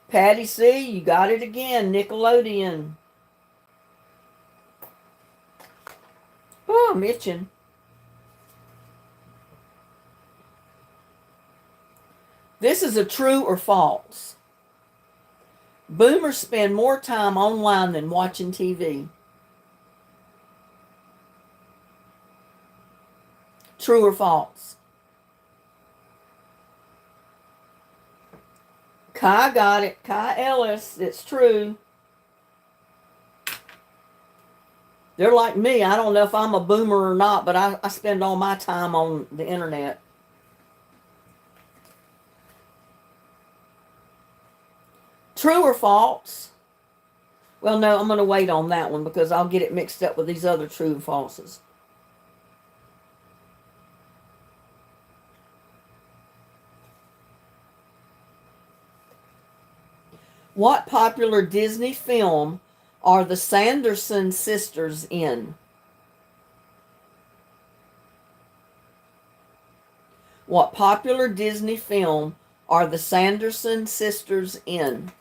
Patty C, you got it again. Nickelodeon. Oh, I'm itching. This is a true or false. Boomers spend more time online than watching TV. True or false? Kai got it. Kai Ellis. It's true. They're like me. I don't know if I'm a boomer or not, but I spend all my time on the internet. True or false? Well, no, I'm going to wait on that one because I'll get it mixed up with these other true and falses. What popular Disney film are the Sanderson sisters in? What popular Disney film are the Sanderson sisters in?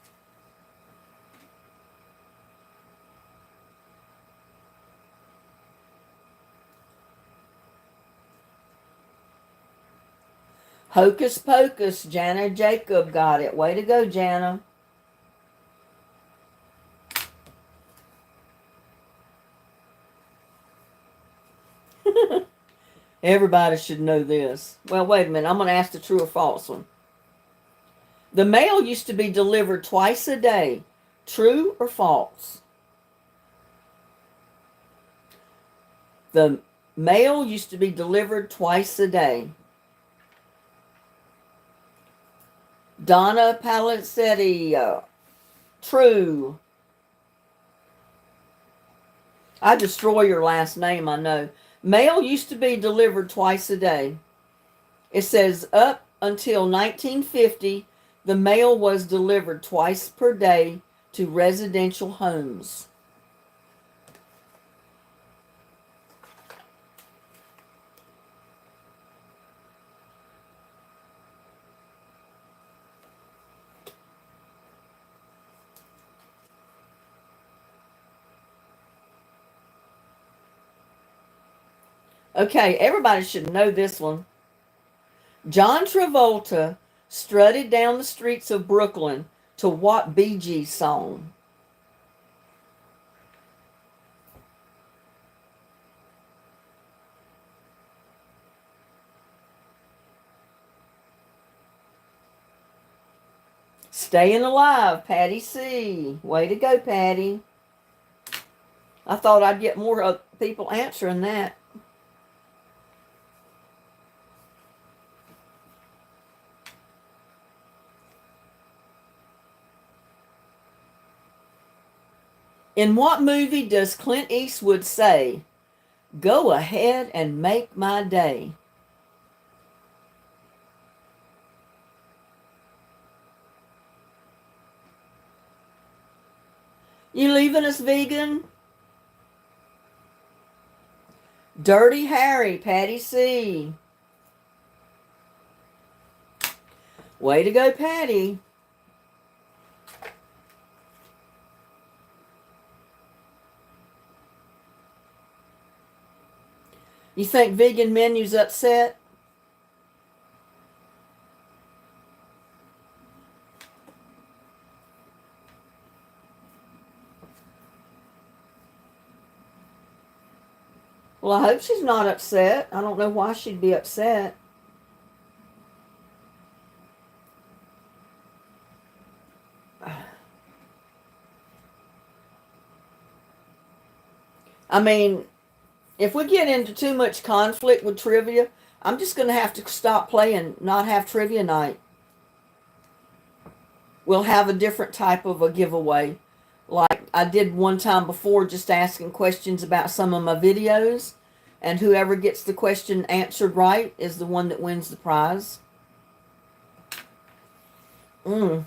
Hocus Pocus. Jana Jacob got it. Way to go, Jana. Everybody should know this. Well, wait a minute. I'm going to ask the true or false one. The mail used to be delivered twice a day. True or false? The mail used to be delivered twice a day. Donna Palisetti, true. I destroy your last name, I know. Mail used to be delivered twice a day. It says up until 1950, the mail was delivered twice per day to residential homes. Okay, everybody should know this one. John Travolta strutted down the streets of Brooklyn to what Bee Gees song? Staying Alive, Patty C. Way to go, Patty. I thought I'd get more people answering that. In what movie does Clint Eastwood say, "Go ahead and make my day"? You leaving us, vegan? Dirty Harry, Patty C. Way to go, Patty. You think Vegan Menu's upset? Well, I hope she's not upset. I don't know why she'd be upset. I mean, if we get into too much conflict with trivia, I'm just going to have to stop playing, not have trivia night. We'll have a different type of a giveaway. Like I did one time before, just asking questions about some of my videos. And whoever gets the question answered right is the one that wins the prize. I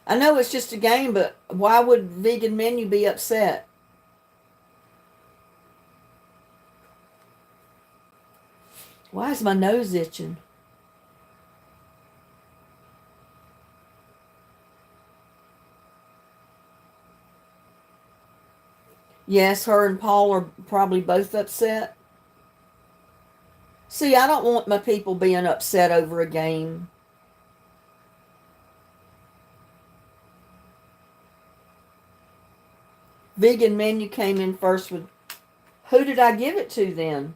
know it's just a game, but why would Vegan Menu be upset? Why is my nose itching? Yes, her and Paul are probably both upset. See, I don't want my people being upset over a game. Vegan Menu came in first with, who did I give it to then?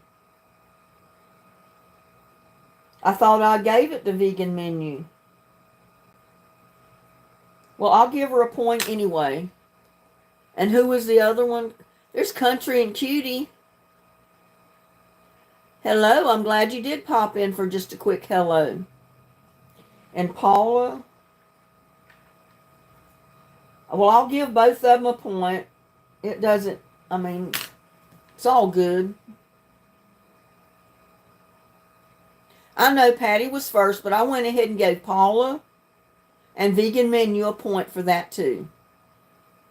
I thought I gave it to Vegan Menu. Well, I'll give her a point anyway. And who was the other one? There's Country and Cutie. Hello, I'm glad you did pop in for just a quick hello. And Paula. Well, I'll give both of them a point. It doesn't, I mean, it's all good. I know Patty was first, but I went ahead and gave Paula and Vegan Menu a point for that too.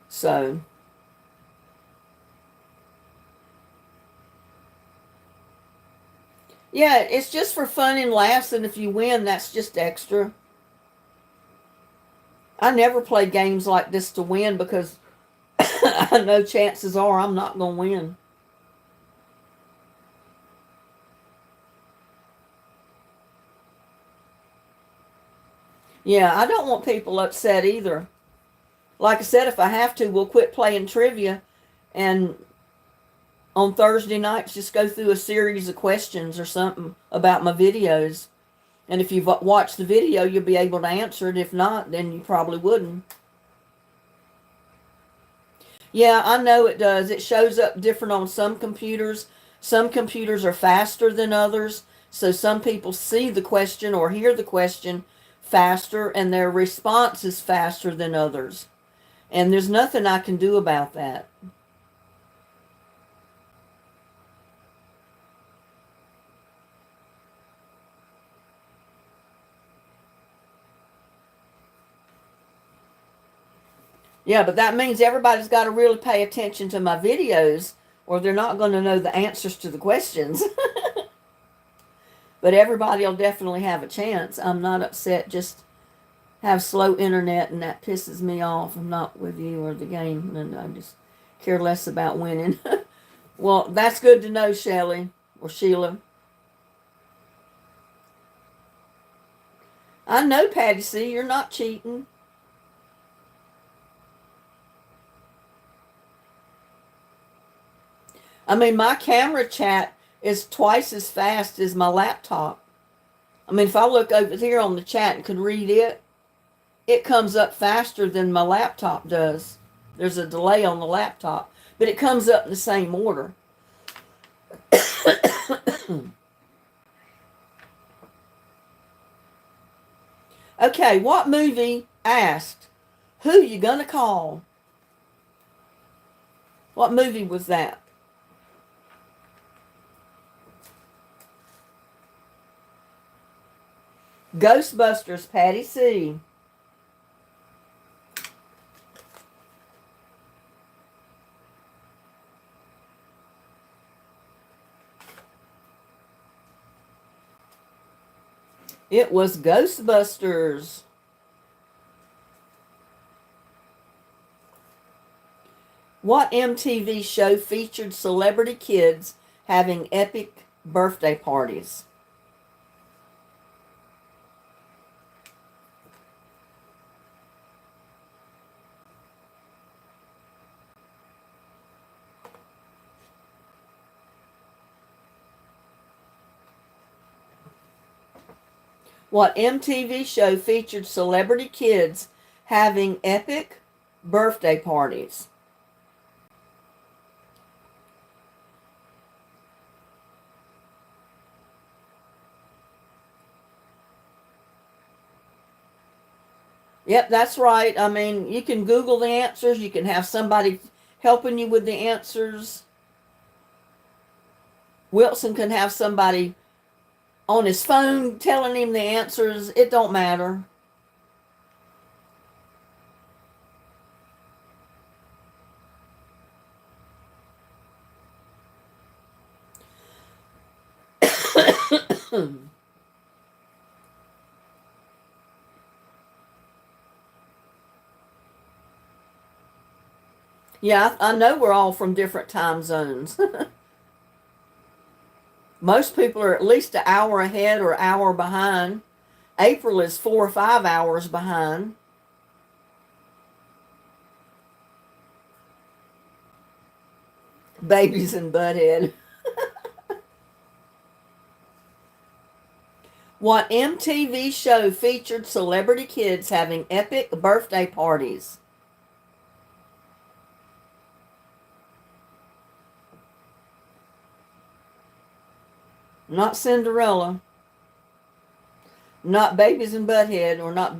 So, yeah, it's just for fun and laughs, and if you win, that's just extra. I never play games like this to win because I know chances are I'm not going to win. Yeah, I don't want people upset either. Like I said, if I have to, we'll quit playing trivia and on Thursday nights just go through a series of questions or something about my videos. And if you've watched the video, you'll be able to answer it. If not, then you probably wouldn't. Yeah, I know it does. It shows up different on some computers. Some computers are faster than others. So some people see the question or hear the question faster, and their response is faster than others. And there's nothing I can do about that. Yeah, but that means everybody's got to really pay attention to my videos, or they're not going to know the answers to the questions. But everybody will definitely have a chance. I'm not upset. Just have slow internet, and that pisses me off. I'm not with you or the game, and I just care less about winning. Well, that's good to know, Shelley or Sheila. I know, Patty C, you're not cheating. I mean, my camera chat is twice as fast as my laptop. I mean, if I look over here on the chat and could read it, it comes up faster than my laptop does. There's a delay on the laptop, but it comes up in the same order. Okay, what movie asked, who you gonna call? What movie was that? Ghostbusters, Patty C. It was Ghostbusters. What MTV show featured celebrity kids having epic birthday parties? What MTV show featured celebrity kids having epic birthday parties? Yep, that's right. I mean, you can Google the answers. You can have somebody helping you with the answers. Wilson can have somebody on his phone telling him the answers. It don't matter. Yeah, I know we're all from different time zones. Most people are at least an hour ahead or hour behind. April is 4 or 5 hours behind. Babies and Butthead. What MTV show featured celebrity kids having epic birthday parties? Not Cinderella. Not Babies and Butthead, or not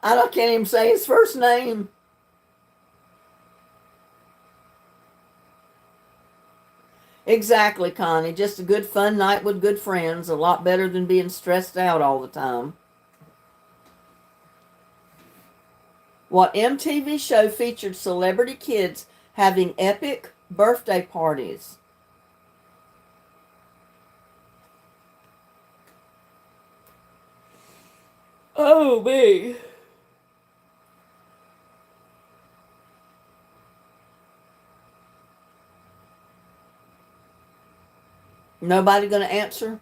I can't even say his first name. Exactly, Connie. Just a good fun night with good friends. A lot better than being stressed out all the time. What MTV show featured celebrity kids having epic birthday parties? Oh, me. Nobody going to answer?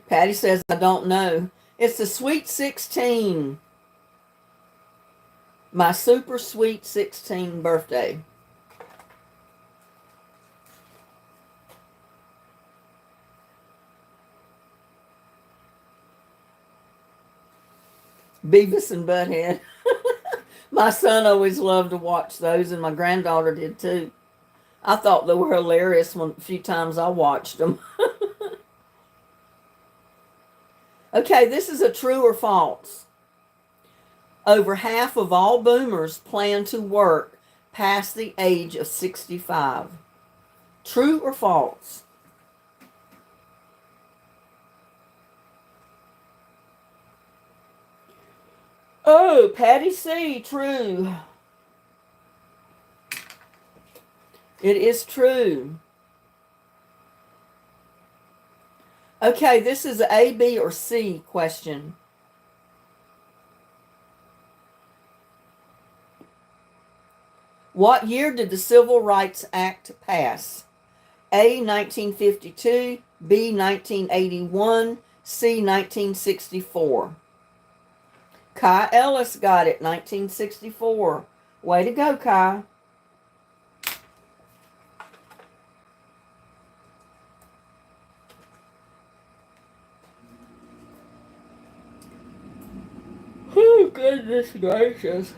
Patty says, I don't know. It's the Sweet 16. My super sweet 16 birthday. Beavis and Butthead. My son always loved to watch those, and my granddaughter did too. I thought they were hilarious a few times I watched them. Okay, this is a true or false. Over half of all boomers plan to work past the age of 65. True or false? Oh, Patty C, true. It is true. Okay, this is an A, B, or C question. What year did the Civil Rights Act pass? A, 1952, B, 1981, C, 1964. Kai Ellis got it, 1964. Way to go, Kai. Oh, goodness gracious.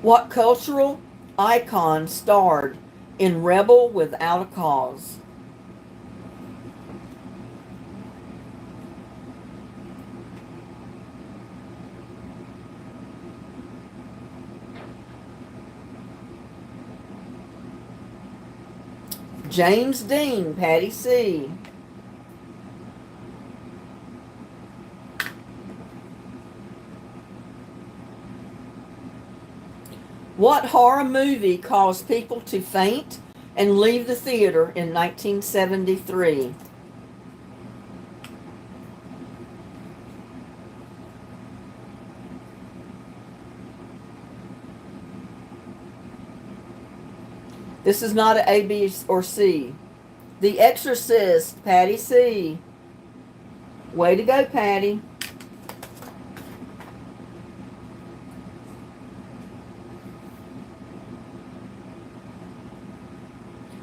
What cultural icon starred in Rebel Without a Cause? James Dean, Patty C. What horror movie caused people to faint and leave the theater in 1973? This is not an A, B, or C. The Exorcist, Patty C. Way to go, Patty.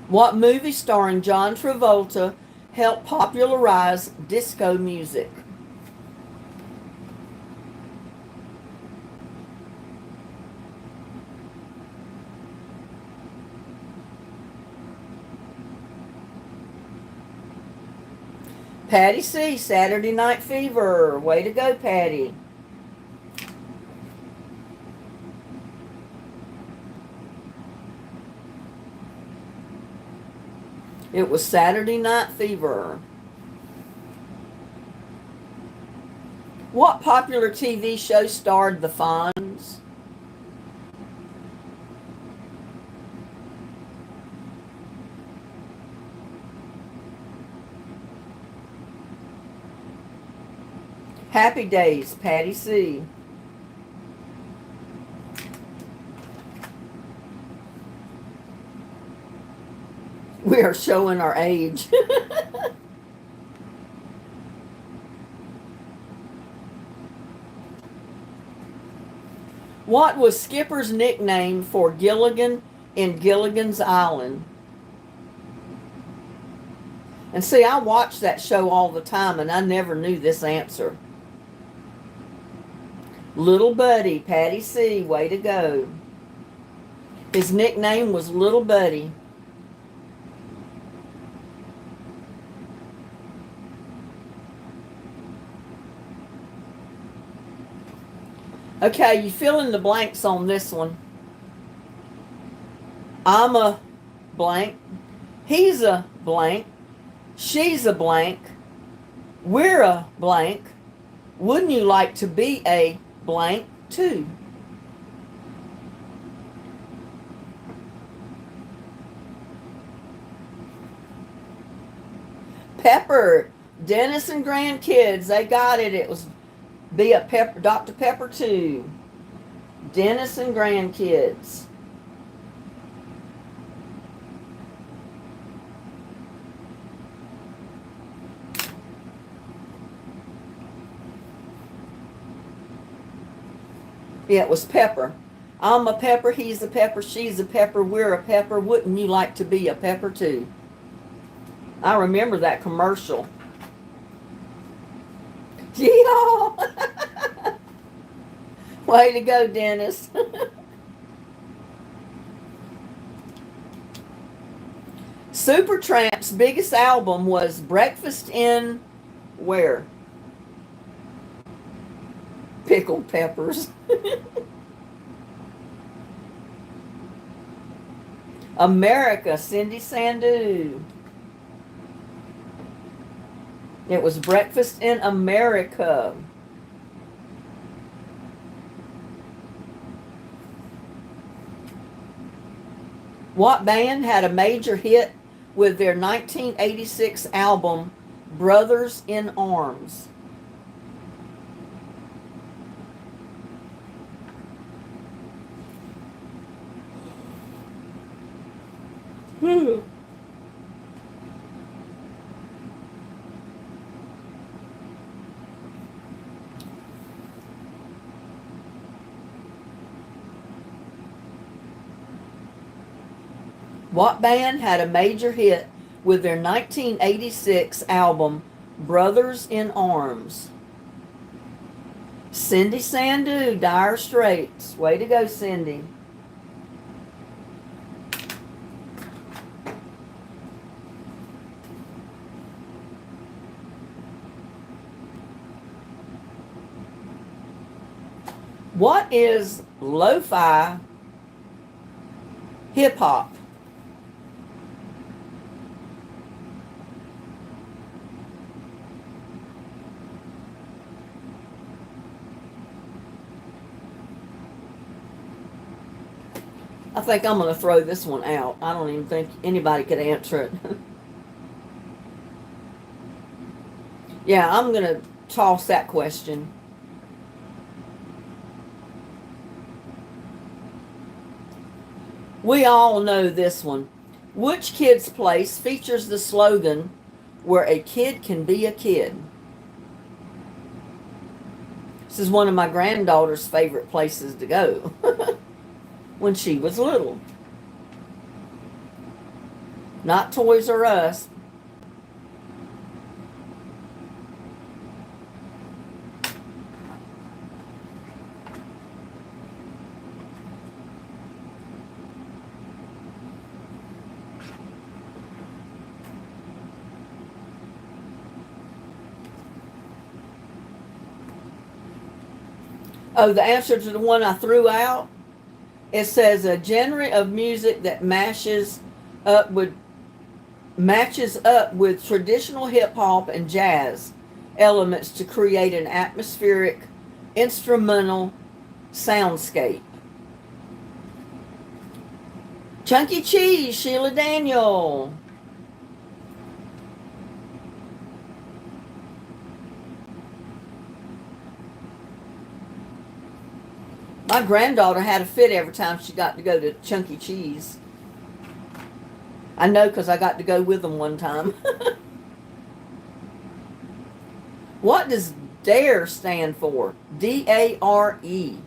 What movie starring John Travolta helped popularize disco music? Patty C, Saturday Night Fever. Way to go, Patty. It was Saturday Night Fever. What popular TV show starred the Fonz? Happy Days, Patty C. We are showing our age. What was Skipper's nickname for Gilligan in Gilligan's Island? And see, I watch that show all the time, and I never knew this answer. Little Buddy, Patty C. Way to go. His nickname was Little Buddy. Okay, you fill in the blanks on this one. I'm a blank. He's a blank. She's a blank. We're a blank. Wouldn't you like to be a blank too? Pepper. Dennis and grandkids, they got it. It was be a Pepper, Dr. Pepper 2. Dennis and grandkids. Yeah, it was Pepper. I'm a pepper, he's a pepper, she's a pepper, we're a pepper. Wouldn't you like to be a pepper too? I remember that commercial. Yeah. Way to go, Dennis. Supertramp's biggest album was Breakfast in where? Pickled peppers. America, Cindy Sandu. It was Breakfast in America. What band had a major hit with their 1986 album Brothers in Arms? What band had a major hit with their 1986 album Brothers in Arms? Cindy Sandu, Dire Straits. Way to go, Cindy. What is lo-fi hip-hop? I think I'm going to throw this one out. I don't even think anybody could answer it. Yeah, I'm going to toss that question. We all know this one. Which kid's place features the slogan, where a kid can be a kid? This is one of my granddaughter's favorite places to go when she was little. Not Toys R Us. Oh, the answer to the one I threw out? It says a genre of music that matches up with traditional hip hop and jazz elements to create an atmospheric instrumental soundscape. Chunky Cheese, Sheila Daniel. My granddaughter had a fit every time she got to go to Chunky Cheese. I know because I got to go with them one time. What does DARE stand for? D-A-R-E.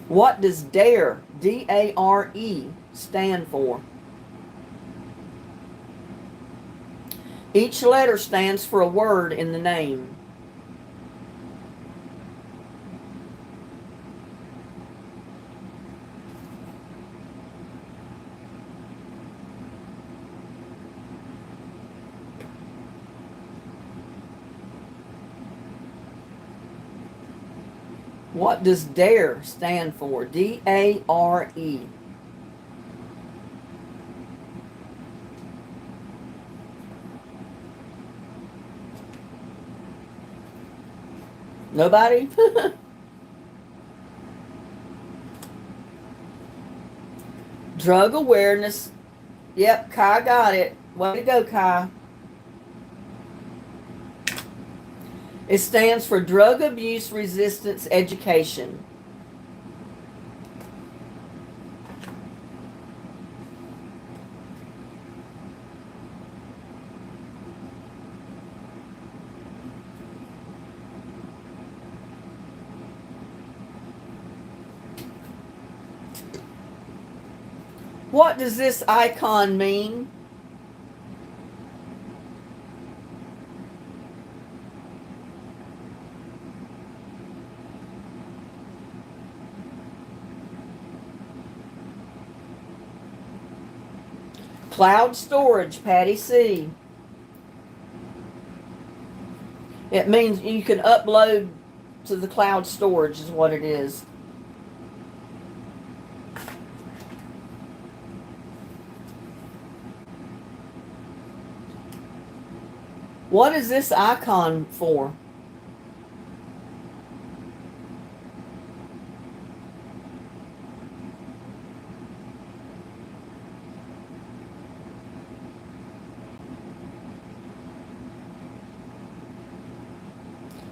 What does DARE, D-A-R-E, stand for? Each letter stands for a word in the name. What does DARE stand for? D-A-R-E. Nobody? Drug awareness. Yep, Kai got it. Way to go, Kai. It stands for Drug Abuse Resistance Education. What does this icon mean? Cloud storage, Patty C. It means you can upload to the cloud storage is what it is. What is this icon for?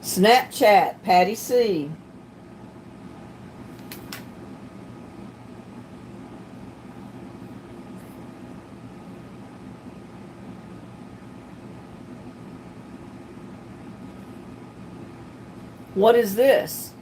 Snapchat, Patty C. What is this?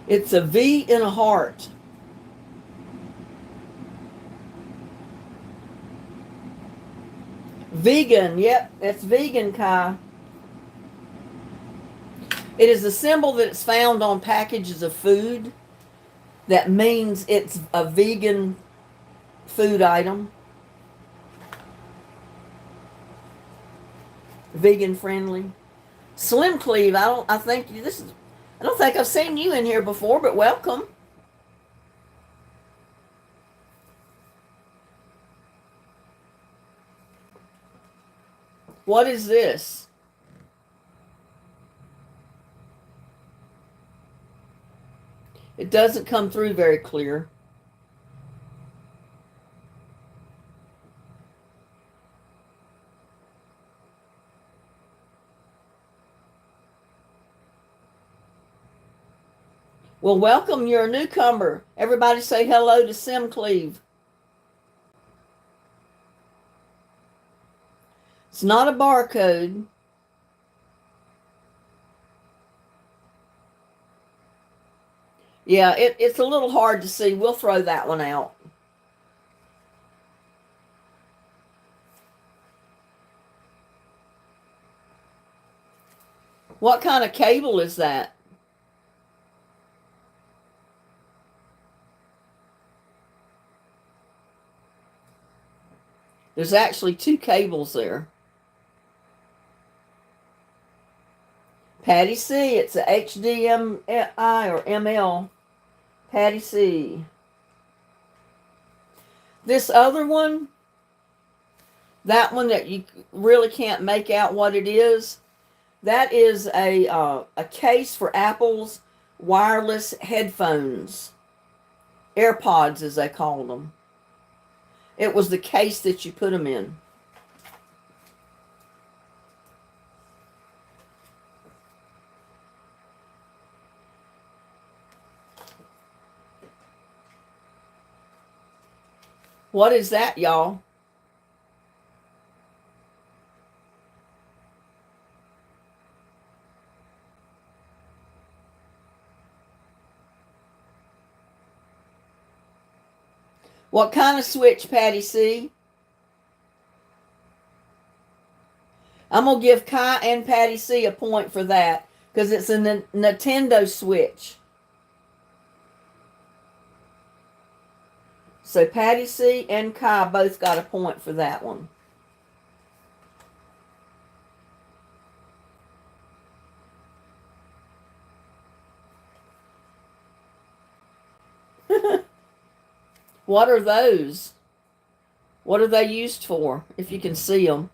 It's a V in a heart. Vegan, yep, that's vegan, Kai. It is a symbol that is found on packages of food. That means it's a vegan food item. Vegan friendly. Slim Cleve, I don't think I've seen you in here before, but welcome. What is this? It doesn't come through very clear. Well, welcome. You're a newcomer. Everybody say hello to Sim Cleve. It's not a barcode. Yeah, it's a little hard to see. We'll throw that one out. What kind of cable is that? There's actually two cables there. Patty C, it's a HDMI or ML. Patty C. This other one, that one that you really can't make out what it is, that is a case for Apple's wireless headphones. AirPods, as they call them. It was the case that you put them in. What is that, y'all? What kind of switch, Patty C? I'm going to give Kai and Patty C a point for that because it's a Nintendo Switch. So Patty C and Kai both got a point for that one. What are those? What are they used for, if you can see them?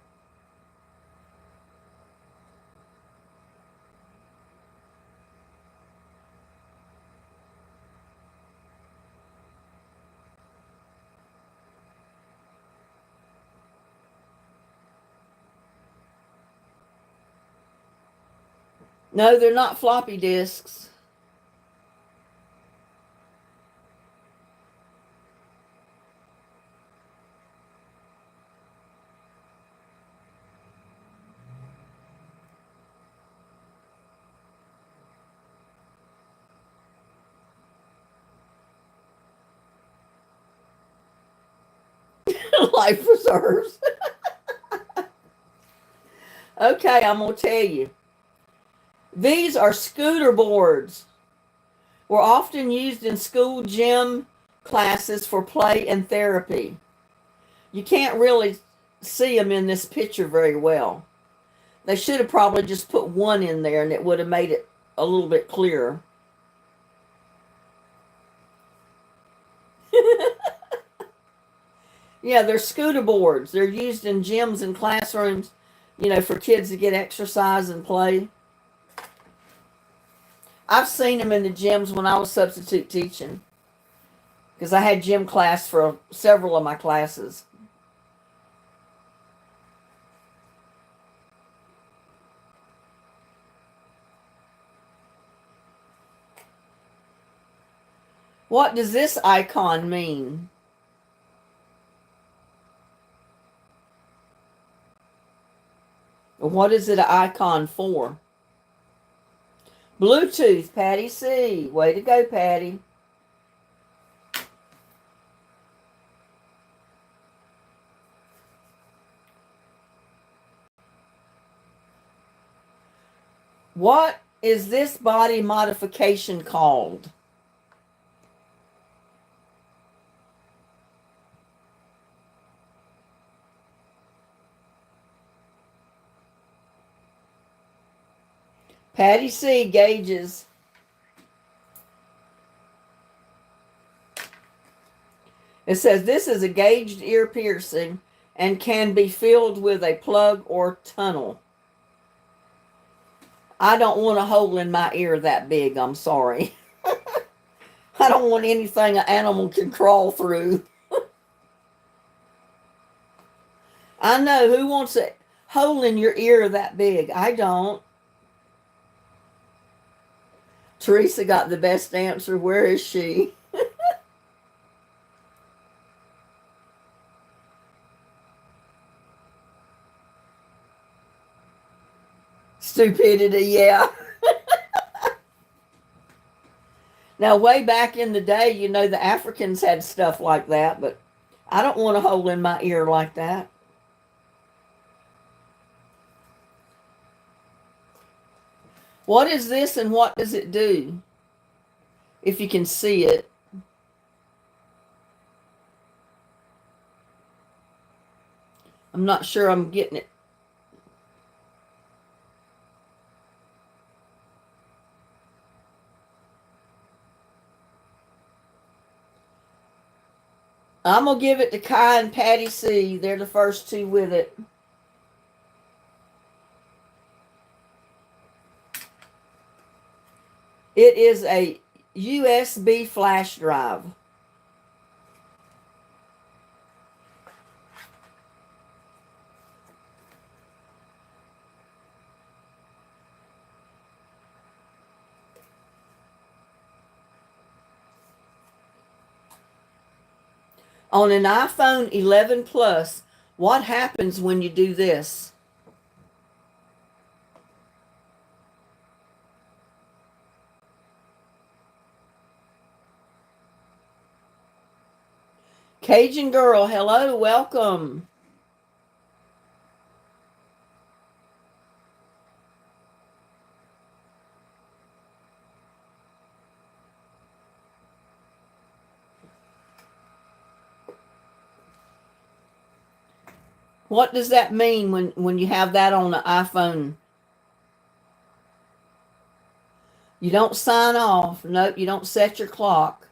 No, they're not floppy disks. Life preserves. Okay, I'm going to tell you. These are scooter boards. Were often used in school gym classes for play and therapy. You can't really see them in this picture very well. They should have probably just put one in there and it would have made it a little bit clearer. Yeah, they're scooter boards. They're used in gyms and classrooms, for kids to get exercise and play. I've seen them in the gyms when I was substitute teaching because I had gym class for several of my classes. What does this icon mean? What is it an icon for? Bluetooth, Patty C. Way to go, Patty. What is this body modification called? Patty C gauges. It says this is a gauged ear piercing and can be filled with a plug or tunnel. I don't want a hole in my ear that big, I'm sorry. I don't want anything an animal can crawl through. I know, who wants a hole in your ear that big? I don't. Teresa got the best answer. Where is she? Stupidity, yeah. Now, way back in the day, the Africans had stuff like that, but I don't want a hole in my ear like that. What is this and what does it do? If you can see it. I'm not sure I'm getting it. I'm going to give it to Kai and Patty C. They're the first two with it. It is a USB flash drive. On an iPhone 11 Plus, what happens when you do this? Cajun Girl, hello, welcome. What does that mean when you have that on the iPhone? You don't sign off. Nope, you don't set your clock.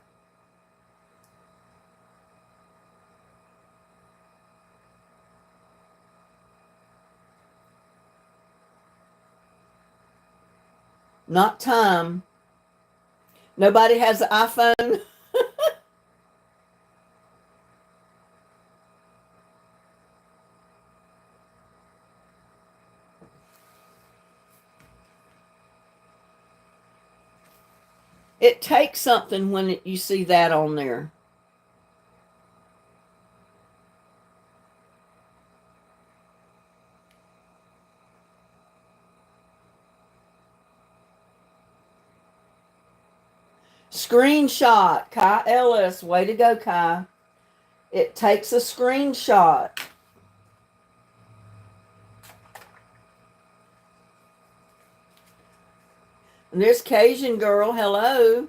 Not time. Nobody has an iPhone. It takes something when you see that on there. Screenshot. Kai Ellis. Way to go, Kai. It takes a screenshot. And there's Cajun Girl. Hello.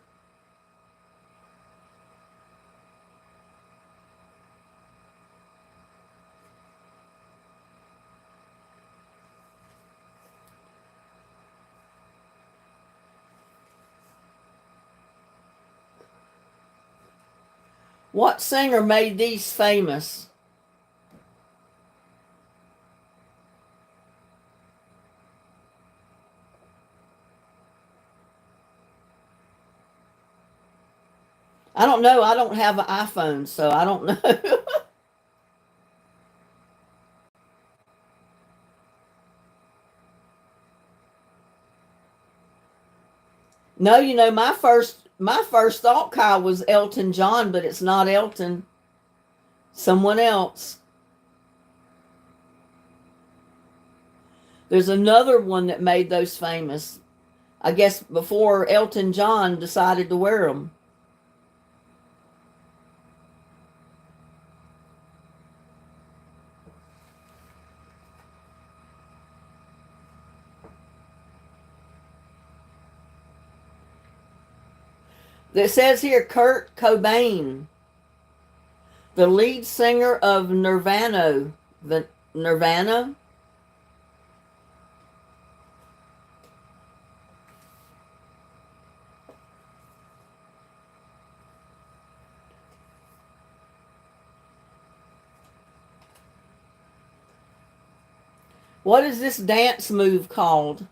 What singer made these famous? I don't know. I don't have an iPhone, so I don't know. No, you know, my first thought, Kyle, was Elton John, but it's not Elton. Someone else. There's another one that made those famous. I guess before Elton John decided to wear them. It says here Kurt Cobain, the lead singer of Nirvana. The Nirvana. What is this dance move called?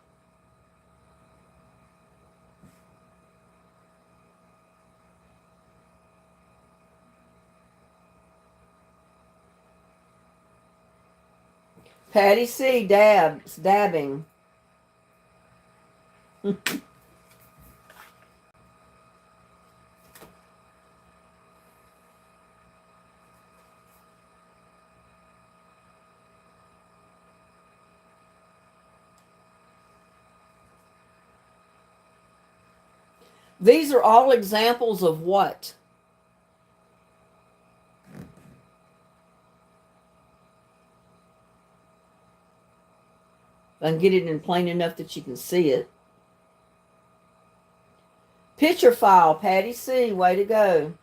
Patty C. Dabbing. These are all examples of what? I can get it in plain enough that you can see it. Picture file, Patty C. Way to go.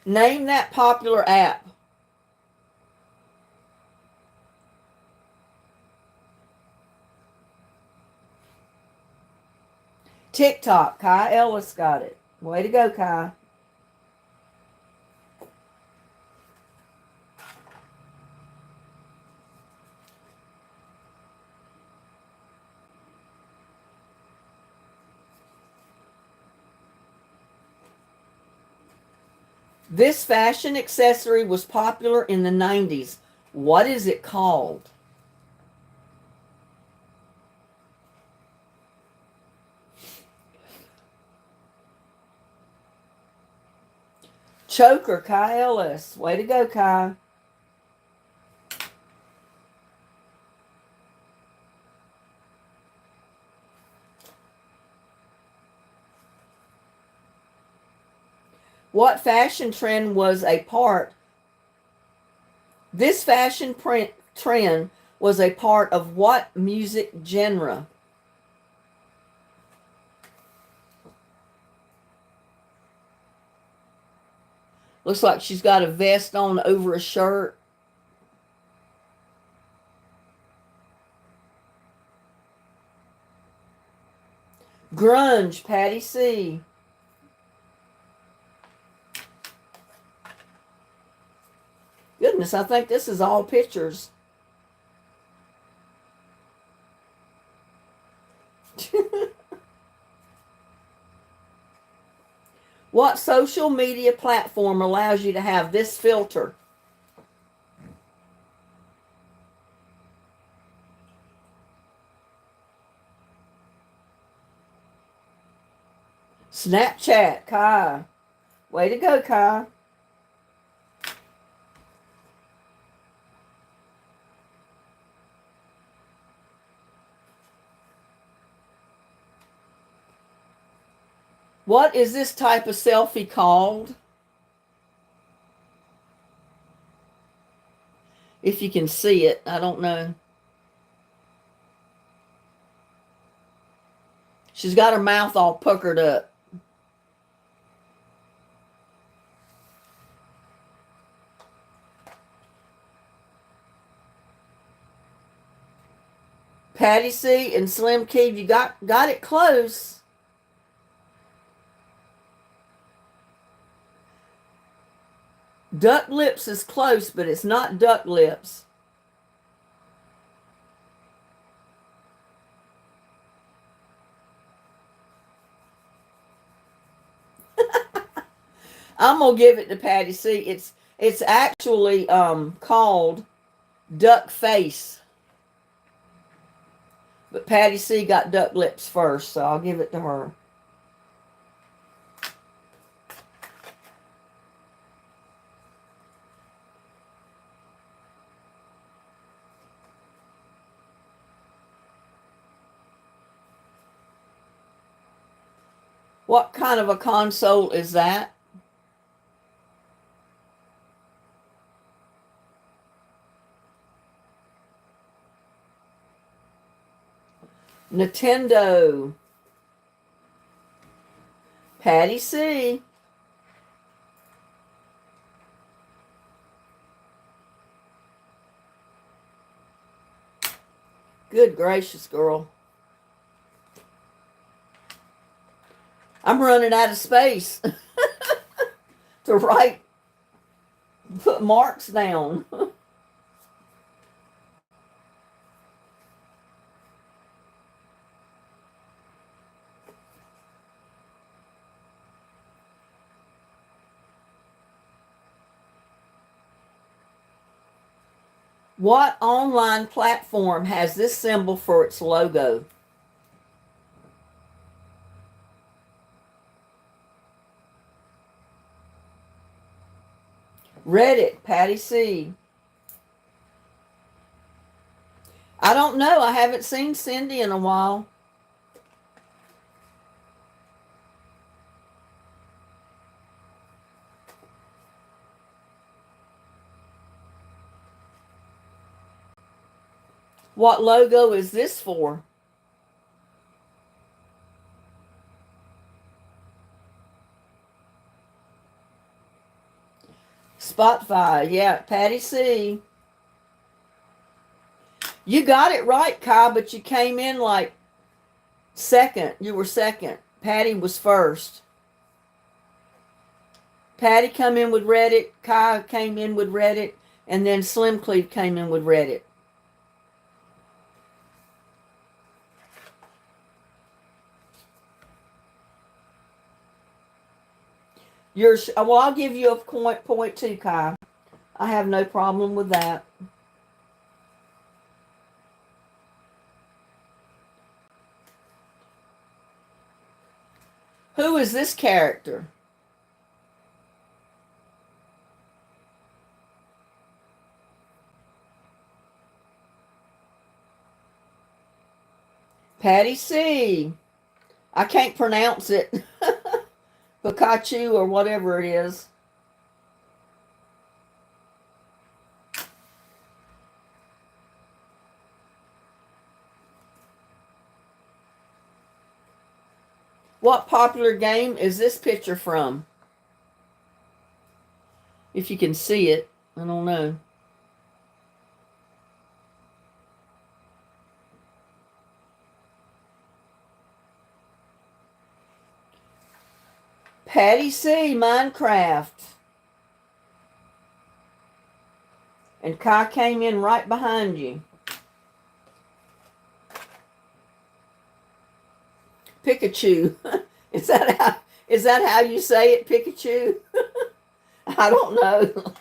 Name that popular app. TikTok. Kai Ellis got it. Way to go, Kai. This fashion accessory was popular in the 90s. What is it called? Choker, Kai Ellis. Way to go, Kai. What fashion trend was a part? This fashion trend was a part of what music genre? Looks like she's got a vest on over a shirt. Grunge, Patty C. Goodness, I think this is all pictures. What social media platform allows you to have this filter? Snapchat, Kai. Way to go, Kai. What is this type of selfie called? If you can see it, I don't know. She's got her mouth all puckered up. Patty C and Slim Keeve, you got it close. Duck lips is close, but it's not duck lips. I'm gonna give it to Patty C. It's actually called duck face. But Patty C got duck lips first, so I'll give it to her. What kind of a console is that? Nintendo. Patty C. Good gracious, girl. I'm running out of space to put marks down. What online platform has this symbol for its logo? Reddit, Patty C. I don't know. I haven't seen Cindy in a while. What logo is this for? Spotify, yeah, Patty C. You got it right, Kai, but you came in like second. You were second. Patty was first. Patty come in with Reddit, Kai came in with Reddit, and then Slim Cleave came in with Reddit. Well, I'll give you a point too, Kai. I have no problem with that. Who is this character? Patty C. I can't pronounce it. Pikachu or whatever it is. What popular game is this picture from? If you can see it, I don't know. Patty C, Minecraft. And Kai came in right behind you. Pikachu. Is that how you say it, Pikachu? I don't know.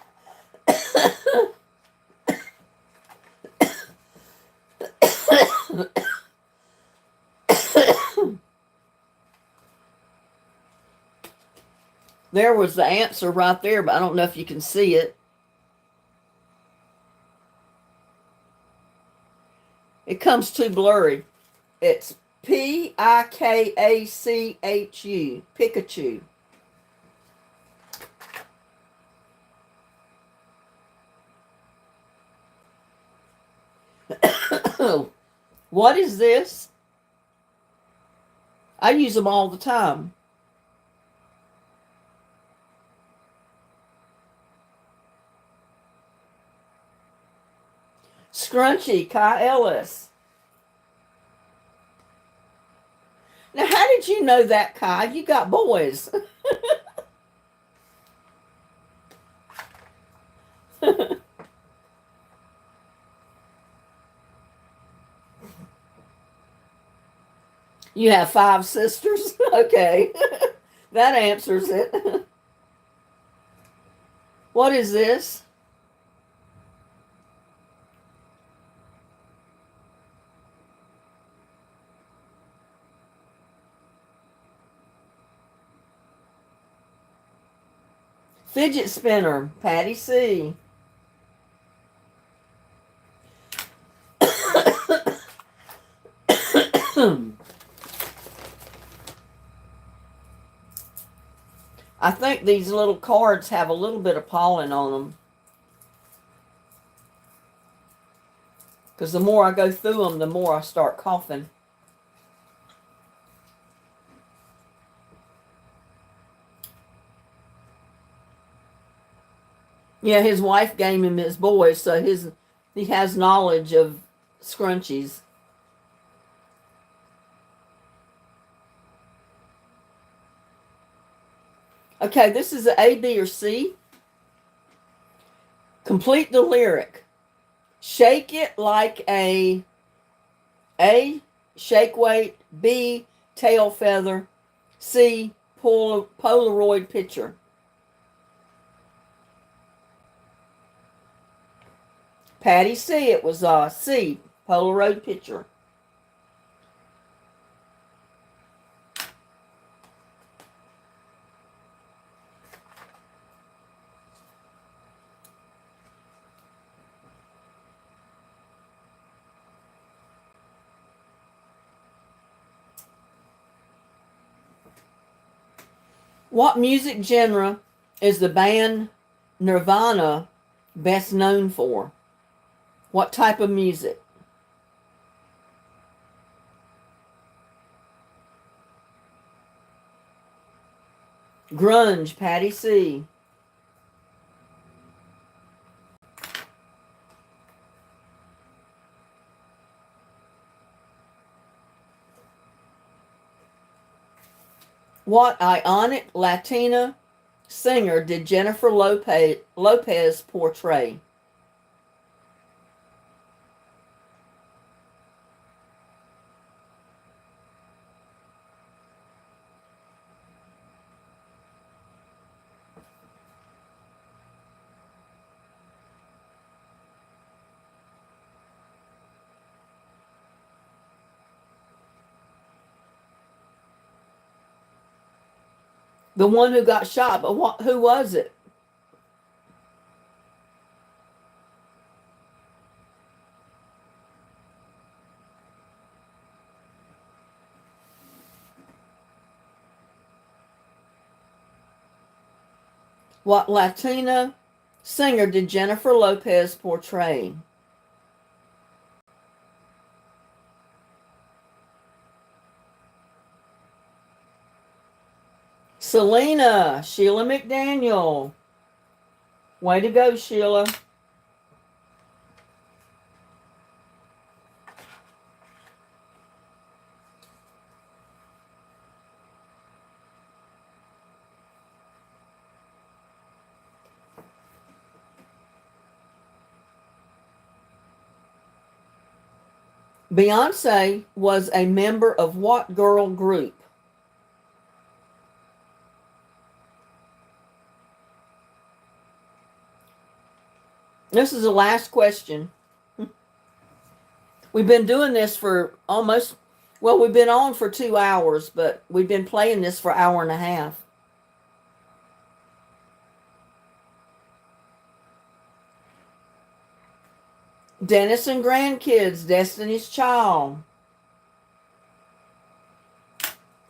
There was the answer right there, but I don't know if you can see it. It comes too blurry. It's Pikachu. Pikachu. What is this? I use them all the time. Scrunchy, Kai Ellis. Now, how did you know that, Kai? You got boys. You have 5 sisters? Okay. That answers it. What is this? Fidget spinner, Patty C. I think these little cards have a little bit of pollen on them. Because the more I go through them, the more I start coughing. Yeah, his wife gave him his boys, so he has knowledge of scrunchies. Okay, this is a B, or C. Complete the lyric. Shake it like A, shake weight, B, tail feather, C, Polaroid picture. Patty C, it was C, Polaroid picture. What music genre is the band Nirvana best known for? What type of music? Grunge, Patty C. What Ionic Latina singer did Jennifer Lopez portray? The one who got shot, but who was it? What Latina singer did Jennifer Lopez portray? Selena, Sheila McDaniel. Way to go, Sheila. Beyonce was a member of what girl group? This is the last question. We've been doing this for we've been on for 2 hours, but we've been playing this for an hour and a half. Dennis and Grandkids, Destiny's Child.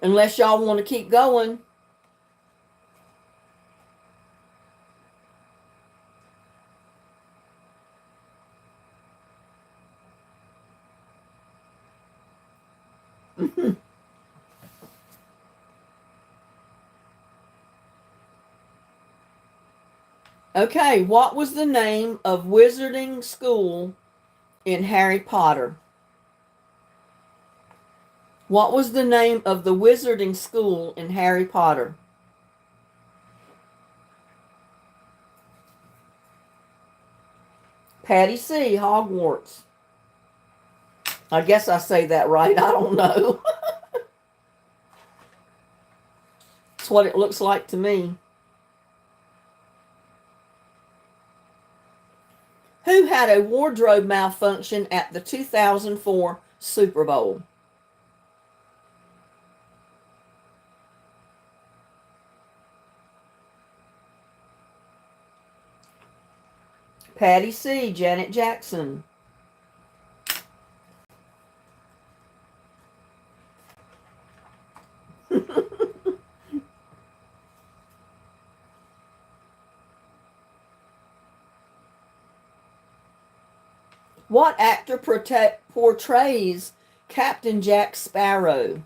Unless y'all want to keep going. Okay, what was the name of Wizarding School in Harry Potter? What was the name of the Wizarding School in Harry Potter? Patty C, Hogwarts. I guess I say that right. I don't know. That's what it looks like to me. Who had a wardrobe malfunction at the 2004 Super Bowl? Patty C, Janet Jackson. What actor portrays Captain Jack Sparrow?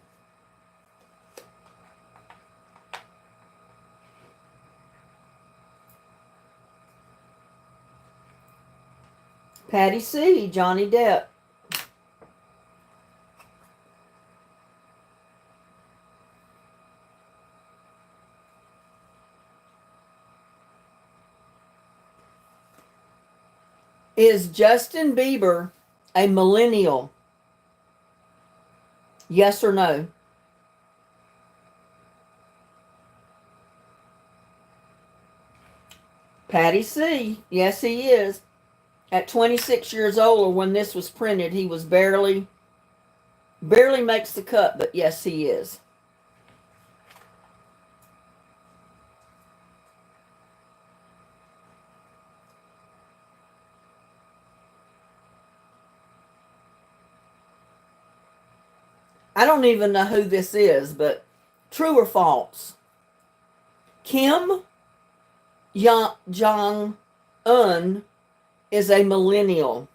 Patty C, Johnny Depp. Is Justin Bieber a millennial? Yes or no? Patty C, yes he is. At 26 years old, or when this was printed, he was barely makes the cut, but yes he is. I don't even know who this is, but true or false? Kim Jong Un is a millennial.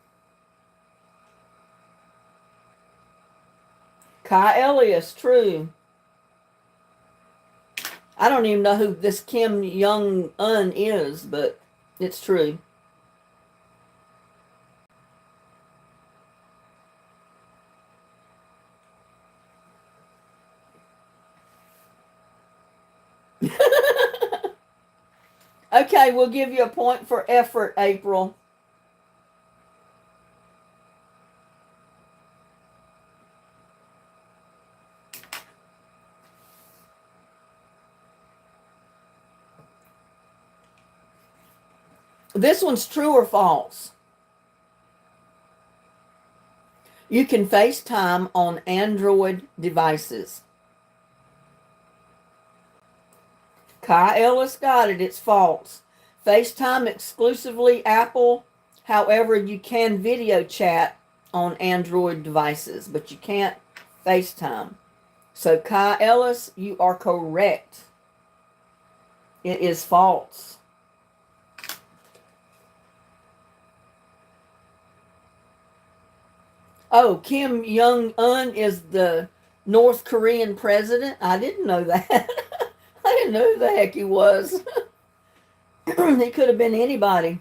Kai Elias, true. I don't even know who this Kim Jong Un is, but it's true. Okay, we'll give you a point for effort, April. This one's true or false. You can FaceTime on Android devices. Kai Ellis got it. It's false. FaceTime exclusively Apple. However, you can video chat on Android devices, but you can't FaceTime. So, Kai Ellis, you are correct. It is false. Oh, Kim Jong-un is the North Korean president? I didn't know that. I didn't know who the heck he was. He could have been anybody.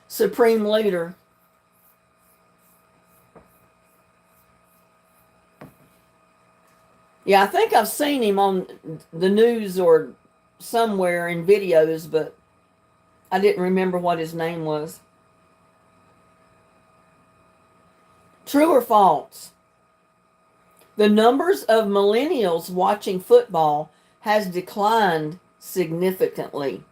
Supreme leader. Yeah, I think I've seen him on the news or somewhere in videos, but I didn't remember what his name was. True or false? The numbers of millennials watching football has declined significantly.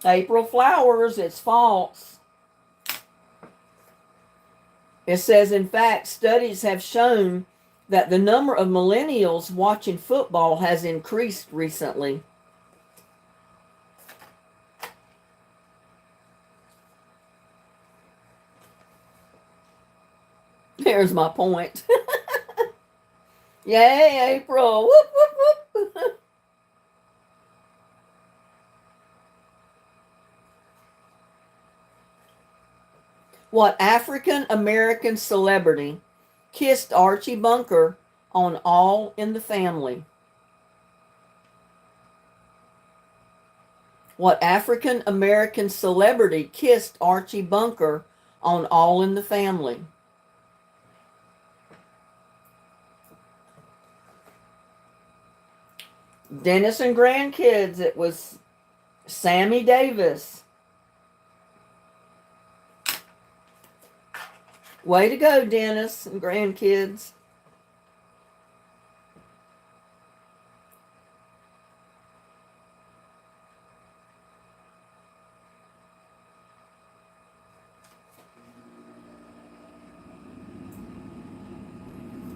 April Flowers, it's false. It says, in fact, studies have shown that the number of millennials watching football has increased recently. There's my point. Yay, April. Whoop, whoop, whoop. What African American celebrity kissed Archie Bunker on All in the Family? What African American celebrity kissed Archie Bunker on All in the Family? Dennis and grandkids, it was Sammy Davis. Way to go, Dennis and grandkids.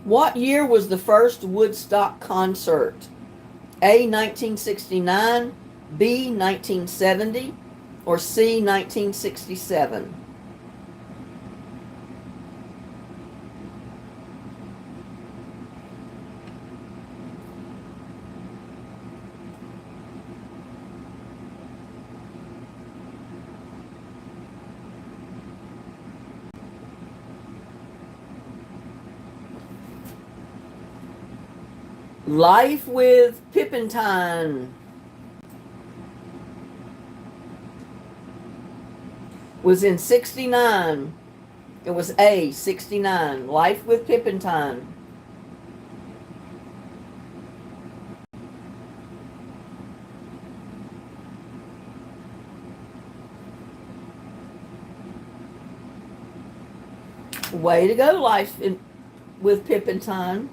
What year was the first Woodstock concert? A, 1969, B, 1970, or C, 1967? Life with Pippentine was in 69. It was A, 69. Life with Pippentine. Way to go, with Pippentine.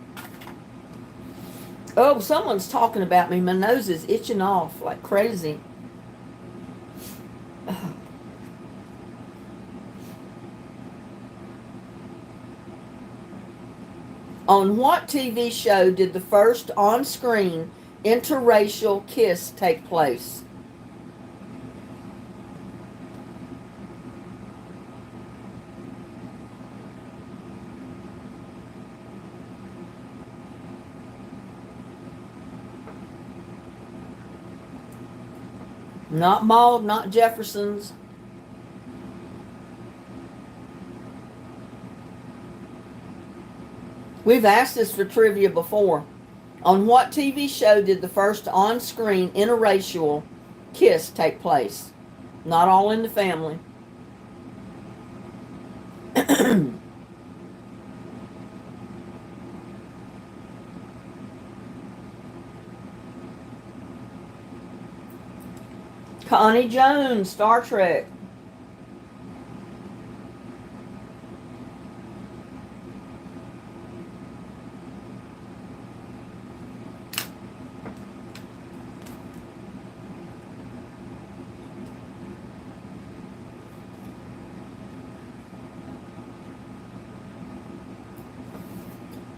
Oh, someone's talking about me. My nose is itching off like crazy. On what TV show did the first on-screen interracial kiss take place? Not Maud, not Jefferson's. We've asked this for trivia before. On what TV show did the first on-screen interracial kiss take place? Not All in the Family. Connie Jones, Star Trek.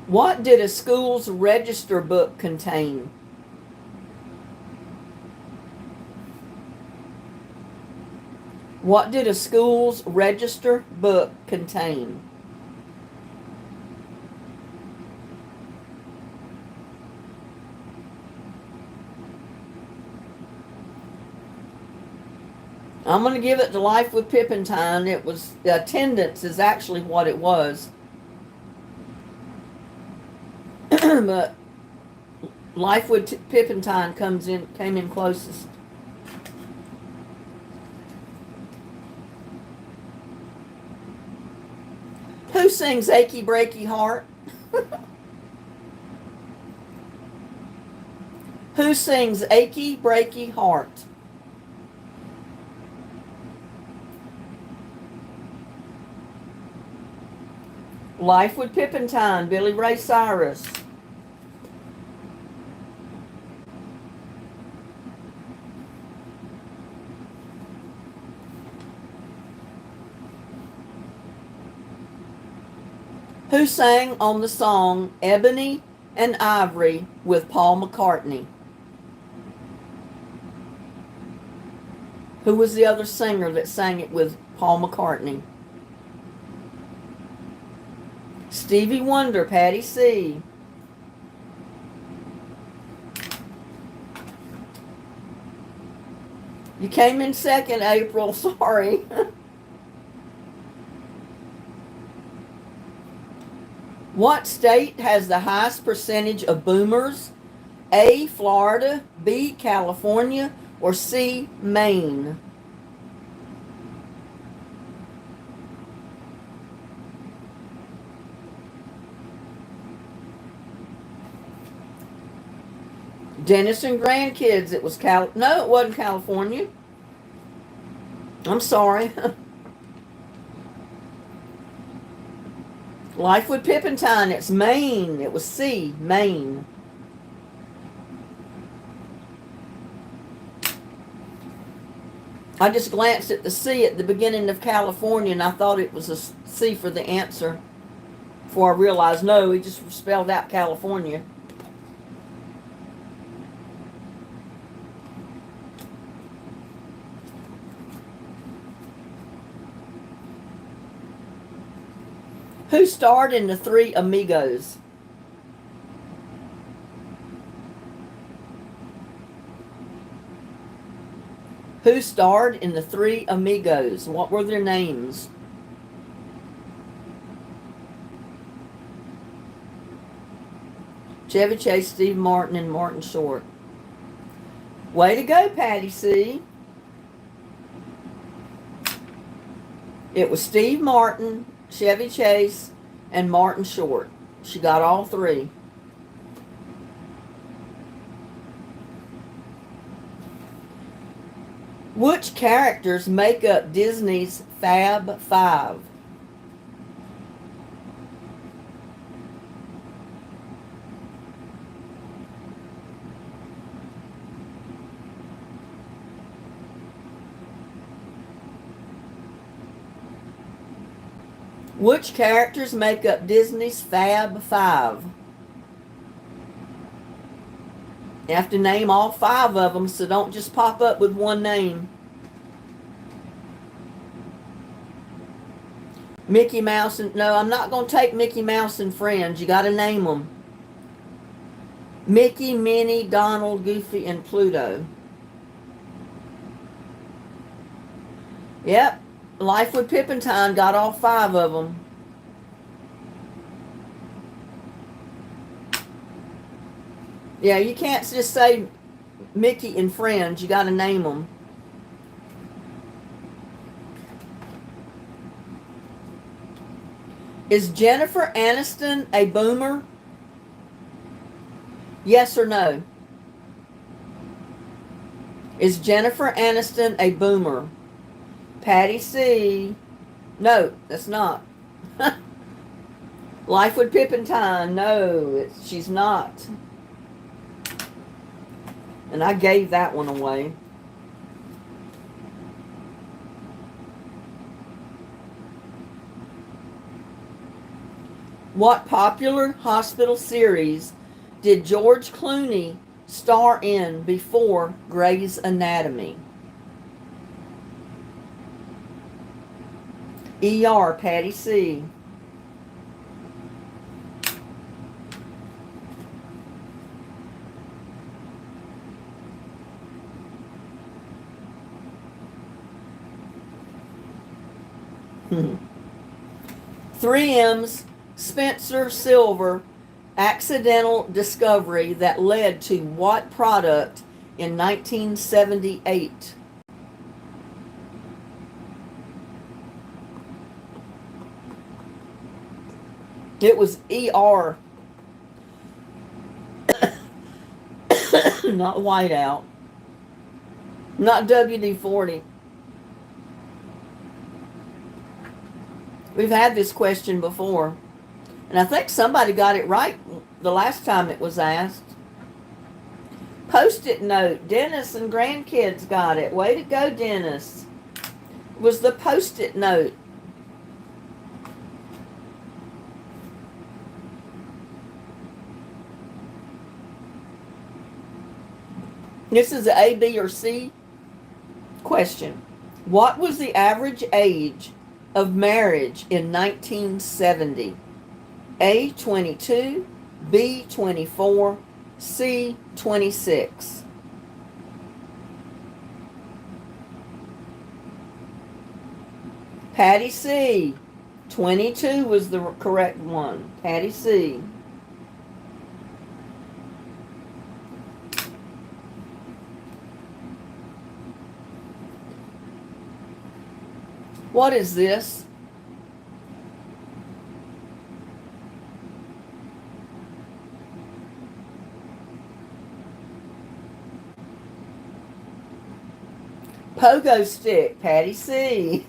What did a school's register book contain? What did a school's register book contain? I'm going to give it to Life with Pippentine. It was attendance is actually what it was. But Life with Pippentine came in closest. Who sings Achy Breaky Heart? Who sings Achy Breaky Heart? Life with Pippentine, Billy Ray Cyrus. Who sang on the song Ebony and Ivory with Paul McCartney? Who was the other singer that sang it with Paul McCartney? Stevie Wonder, Patty C. You came in second, April. Sorry. What state has the highest percentage of boomers? A, Florida, B, California, or C, Maine? Dennis and grandkids. It was no, it wasn't California. I'm sorry. Life with Pippentine. It's Maine. It was C, Maine. I just glanced at the C at the beginning of California, and I thought it was a C for the answer. Before I realized, no, he just spelled out California. Who starred in The Three Amigos? Who starred in The Three Amigos? What were their names? Chevy Chase, Steve Martin, and Martin Short. Way to go, Patty C. It was Steve Martin, Chevy Chase, and Martin Short. She got all three. Which characters make up Disney's Fab Five? Which characters make up Disney's Fab Five? You have to name all five of them, so don't just pop up with one name. Mickey Mouse and... No, I'm not going to take Mickey Mouse and Friends. You got to name them. Mickey, Minnie, Donald, Goofy, and Pluto. Yep. Life with Pippentine got all five of them. Yeah, you can't just say Mickey and Friends. You got to name them. Is Jennifer Aniston a boomer? Yes or no? Is Jennifer Aniston a boomer? Patty C. No, that's not. Life with Pippentine. No, she's not. And I gave that one away. What popular hospital series did George Clooney star in before Grey's Anatomy? ER, Patty C. Three M's Spencer Silver accidental discovery that led to what product in 1978? It was ER. Not whiteout. Not WD-40. We've had this question before. And I think somebody got it right the last time it was asked. Post-it note. Dennis and grandkids got it. Way to go, Dennis. It was the post-it note. This is A, B, or C question. What was the average age of marriage in 1970? A, 22, B, 24, C, 26. Patty C, 22 was the correct one. Patty C. What is this? Pogo stick, Patty C.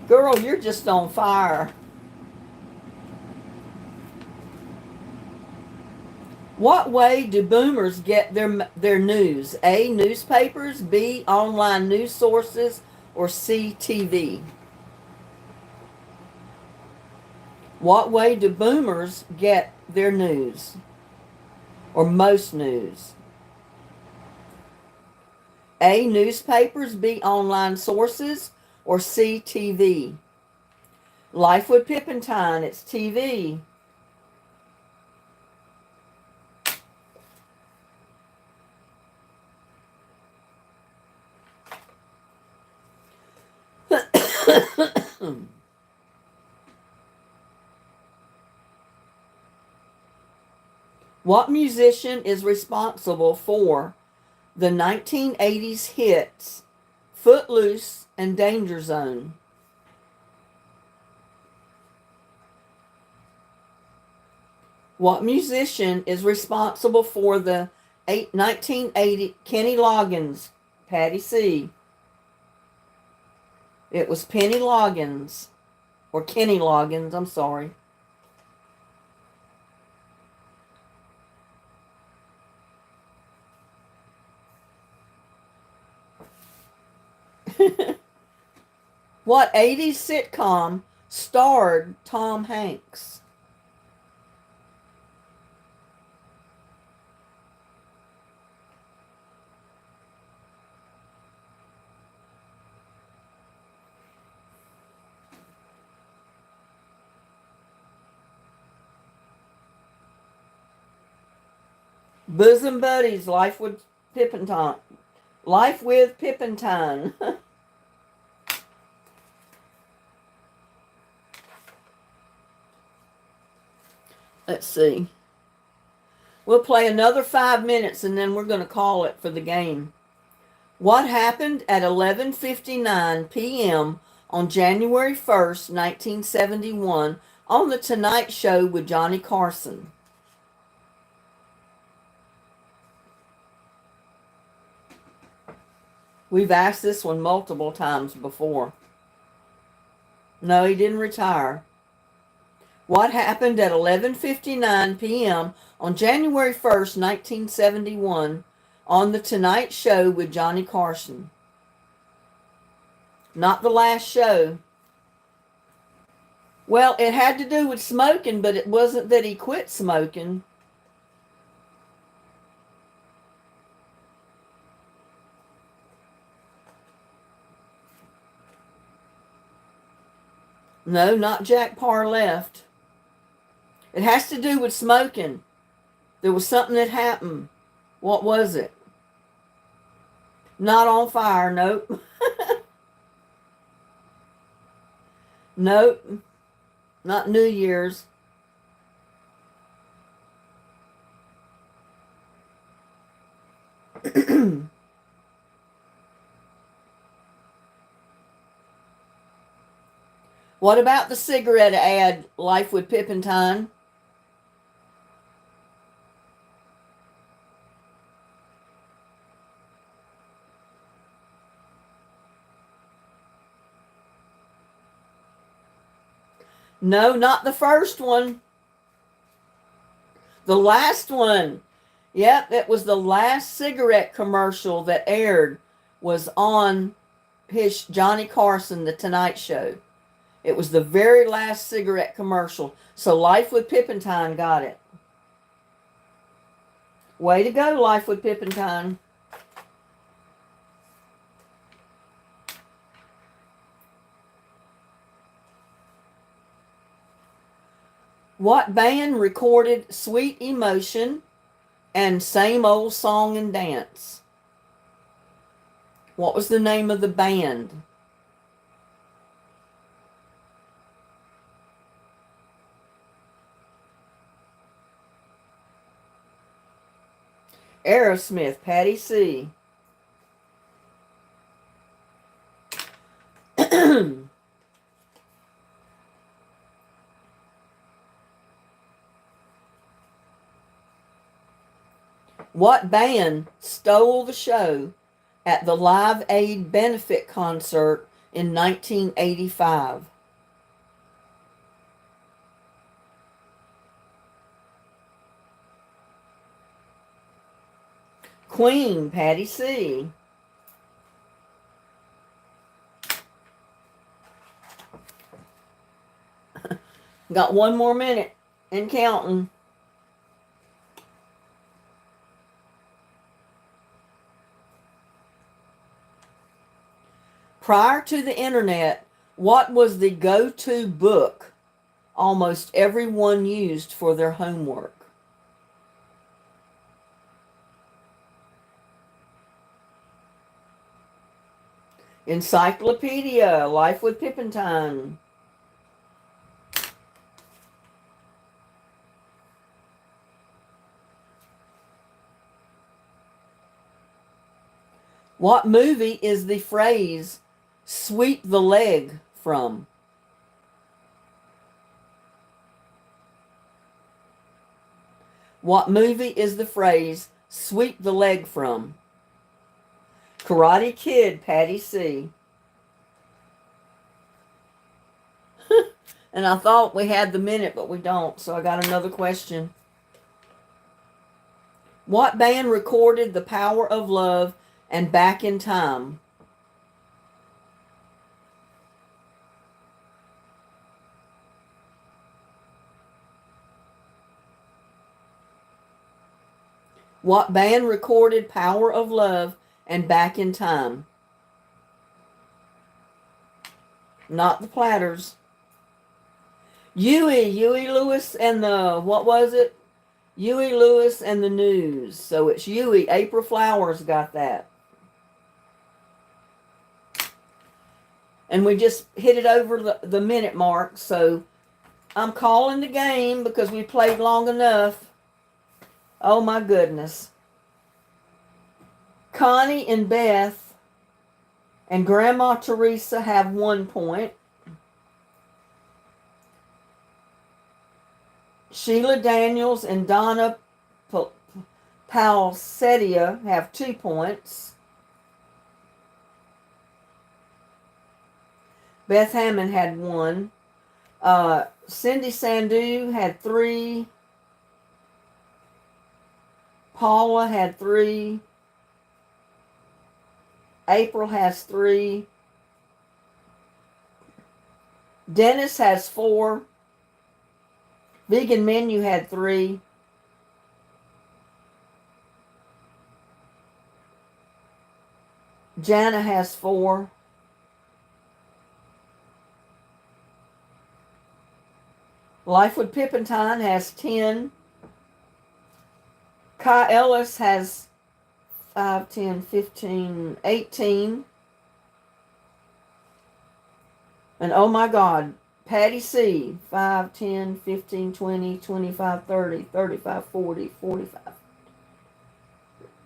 Girl, you're just on fire. What way do boomers get their news? A, newspapers, B, online news sources, or C, TV? What way do boomers get their news? Or most news? A, newspapers, B, online sources, or C, TV? Life with Pippentine, it's TV. What musician is responsible for the 1980s hits Footloose and Danger Zone? What musician is responsible for the 1980 Kenny Loggins? Patty C. It was Penny Loggins, or Kenny Loggins, I'm sorry. What 80s sitcom starred Tom Hanks? Bosom Buddies, Life with Pippentine. Life with Pippentine. Let's see. We'll play another 5 minutes and then we're going to call it for the game. What happened at 11:59 p.m. on January 1st, 1971 on The Tonight Show with Johnny Carson? We've asked this one multiple times before. No, he didn't retire. What happened at 11:59 p.m. on January 1st, 1971 on The Tonight Show with Johnny Carson? Not the last show. Well, it had to do with smoking, but it wasn't that he quit smoking. No, not Jack Parr left. It has to do with smoking. There was something that happened. What was it? Not on fire, nope. Nope. Not New Year's. What about the cigarette ad, Life with Pippentine? No, not the first one. The last one. Yep, it was the last cigarette commercial that aired was on his Johnny Carson, The Tonight Show. It was the very last cigarette commercial. So Life with Pippentine got it. Way to go, Life with Pippintine. What band recorded Sweet Emotion and Same Old Song and Dance? What was the name of the band? Aerosmith, Patty C. What band stole the show at the Live Aid benefit concert in 1985? Queen, Patty C. Got one more minute and counting. Prior to the internet, what was the go-to book almost everyone used for their homework? Encyclopedia, Life with Pippintine. What movie is the phrase "sweep the leg" from? What movie is the phrase "sweep the leg" from? Karate Kid, Patty C. And I thought we had the minute, but we don't, so I got another question. What band recorded The Power of Love and Back in Time? What band recorded Power of Love and Back in Time? Not the Platters. Huey Lewis and the, what was it? Huey Lewis and the News. So it's Huey. April Flowers got that. And we just hit it over the minute mark. So I'm calling the game because we played long enough. Oh my goodness. Connie and Beth and Grandma Teresa have 1 point. Sheila Daniels and Donna Palsetia have 2 points. Beth Hammond had 1. Cindy Sandu had 3. Paula had 3. April has 3. Dennis has 4. Vegan Menu had 3. Jana has 4. Life with Pippintine has 10. Kai Ellis has 5, 10, 15, 18. And oh my God, Patty C, 5, 10, 15, 20, 25, 30, 35, 40, 45.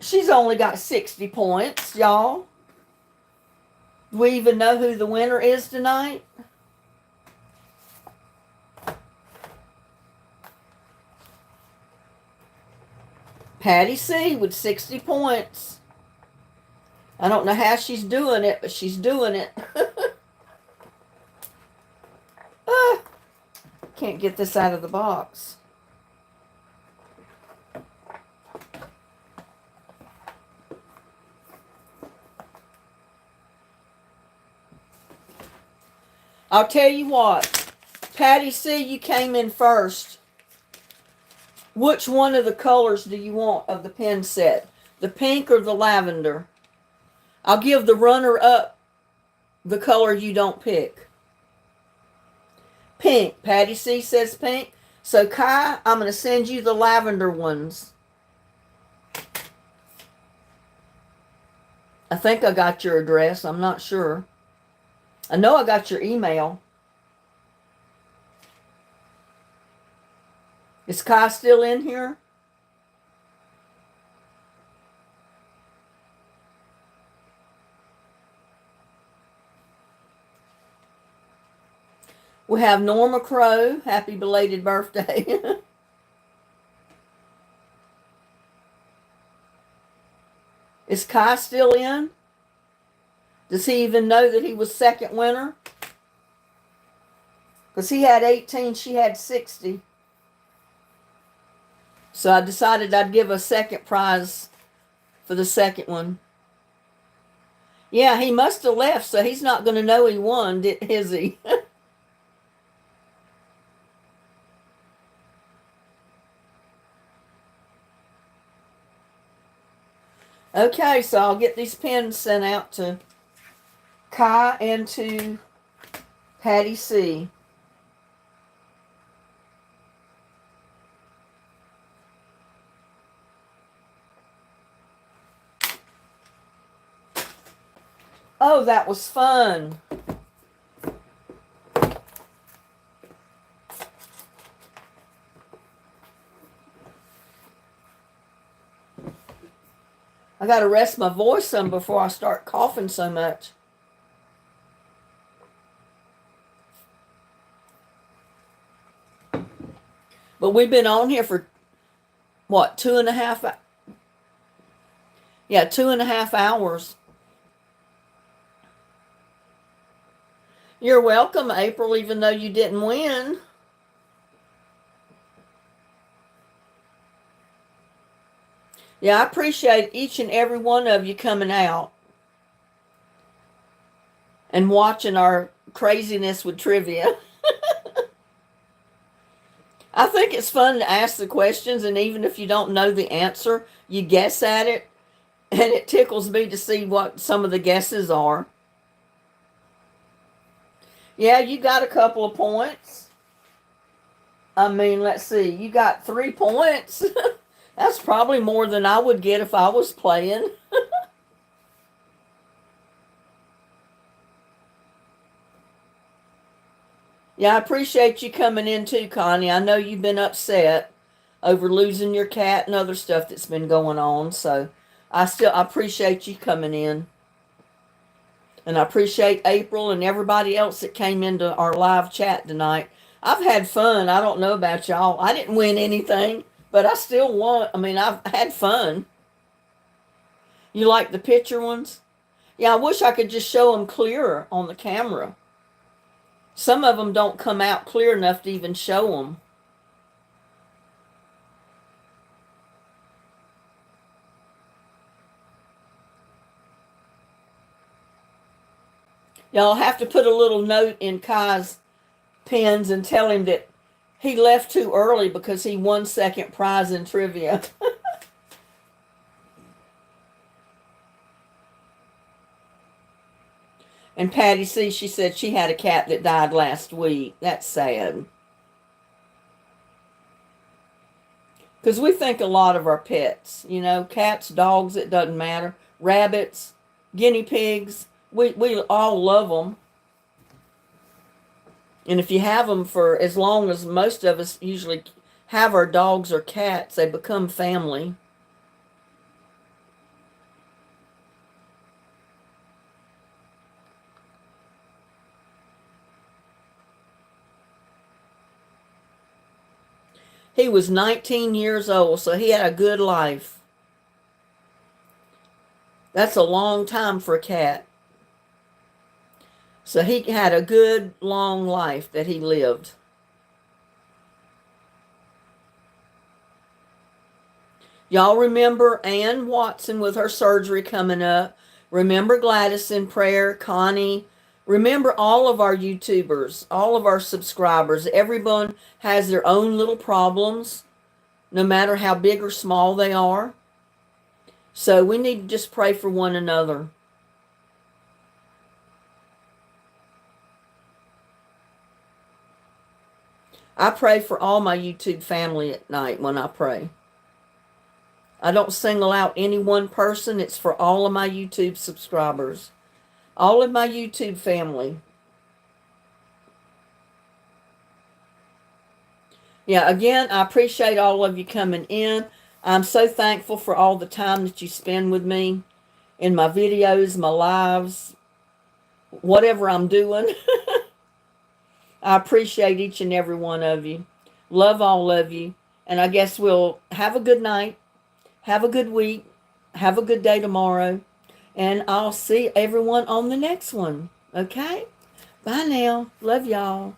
She's only got 60 points, y'all. Do we even know who the winner is tonight? Patty C with 60 points. I don't know how she's doing it, but she's doing it. Can't get this out of the box. I'll tell you what, Patty C, you came in first Which one of the colors do you want of the pen set? The pink or the lavender? I'll give the runner-up the color you don't pick. Pink. Patty C says pink. So, Kai, I'm going to send you the lavender ones. I think I got your address. I'm not sure. I know I got your email. Is Kai still in here? We have Norma Crow. Happy belated birthday. Is Kai still in? Does he even know that he was second winner? Because he had 18, she had 60. So I decided I'd give a second prize for the second one. Yeah, he must have left, so he's not going to know he won, is he? Okay, so I'll get these pens sent out to Kai and to Patty C. Oh, that was fun. I got to rest my voice some before I start coughing so much. But we've been on here for, what, 2.5? Yeah, 2.5 hours. You're welcome, April, even though you didn't win. Yeah, I appreciate each and every one of you coming out and watching our craziness with trivia. I think it's fun to ask the questions, and even if you don't know the answer, you guess at it, and it tickles me to see what some of the guesses are. Yeah, you got a couple of points. I mean, let's see. You got 3 points. That's probably more than I would get if I was playing. Yeah, I appreciate you coming in too, Connie. I know you've been upset over losing your cat and other stuff that's been going on. So I appreciate you coming in. And I appreciate April and everybody else that came into our live chat tonight. I've had fun. I don't know about y'all. I didn't win anything, but I still won. I mean, I've had fun. You like the picture ones? Yeah, I wish I could just show them clearer on the camera. Some of them don't come out clear enough to even show them. Y'all have to put a little note in Kai's pens and tell him that he left too early because he won second prize in trivia. And Patty C, she said she had a cat that died last week. That's sad. Because we think a lot of our pets. You know, cats, dogs, it doesn't matter. Rabbits, guinea pigs. We all love them. And if you have them for as long as most of us usually have our dogs or cats, they become family. He was 19 years old, so he had a good life. That's a long time for a cat. So he had a good, long life that he lived. Y'all remember Ann Watson with her surgery coming up. Remember Gladys in prayer, Connie. Remember all of our YouTubers, all of our subscribers. Everyone has their own little problems. no matter how big or small they are. So we need to just pray for one another. I pray for all my YouTube family at night when I pray. I don't single out any one person. It's for all of my YouTube subscribers. All of my YouTube family. Yeah, again, I appreciate all of you coming in. I'm so thankful for all the time that you spend with me in my videos, my lives, whatever I'm doing. I appreciate each and every one of you. Love all of you. And I guess we'll have a good night. Have a good week. Have a good day tomorrow. And I'll see everyone on the next one. Okay? Bye now. Love y'all.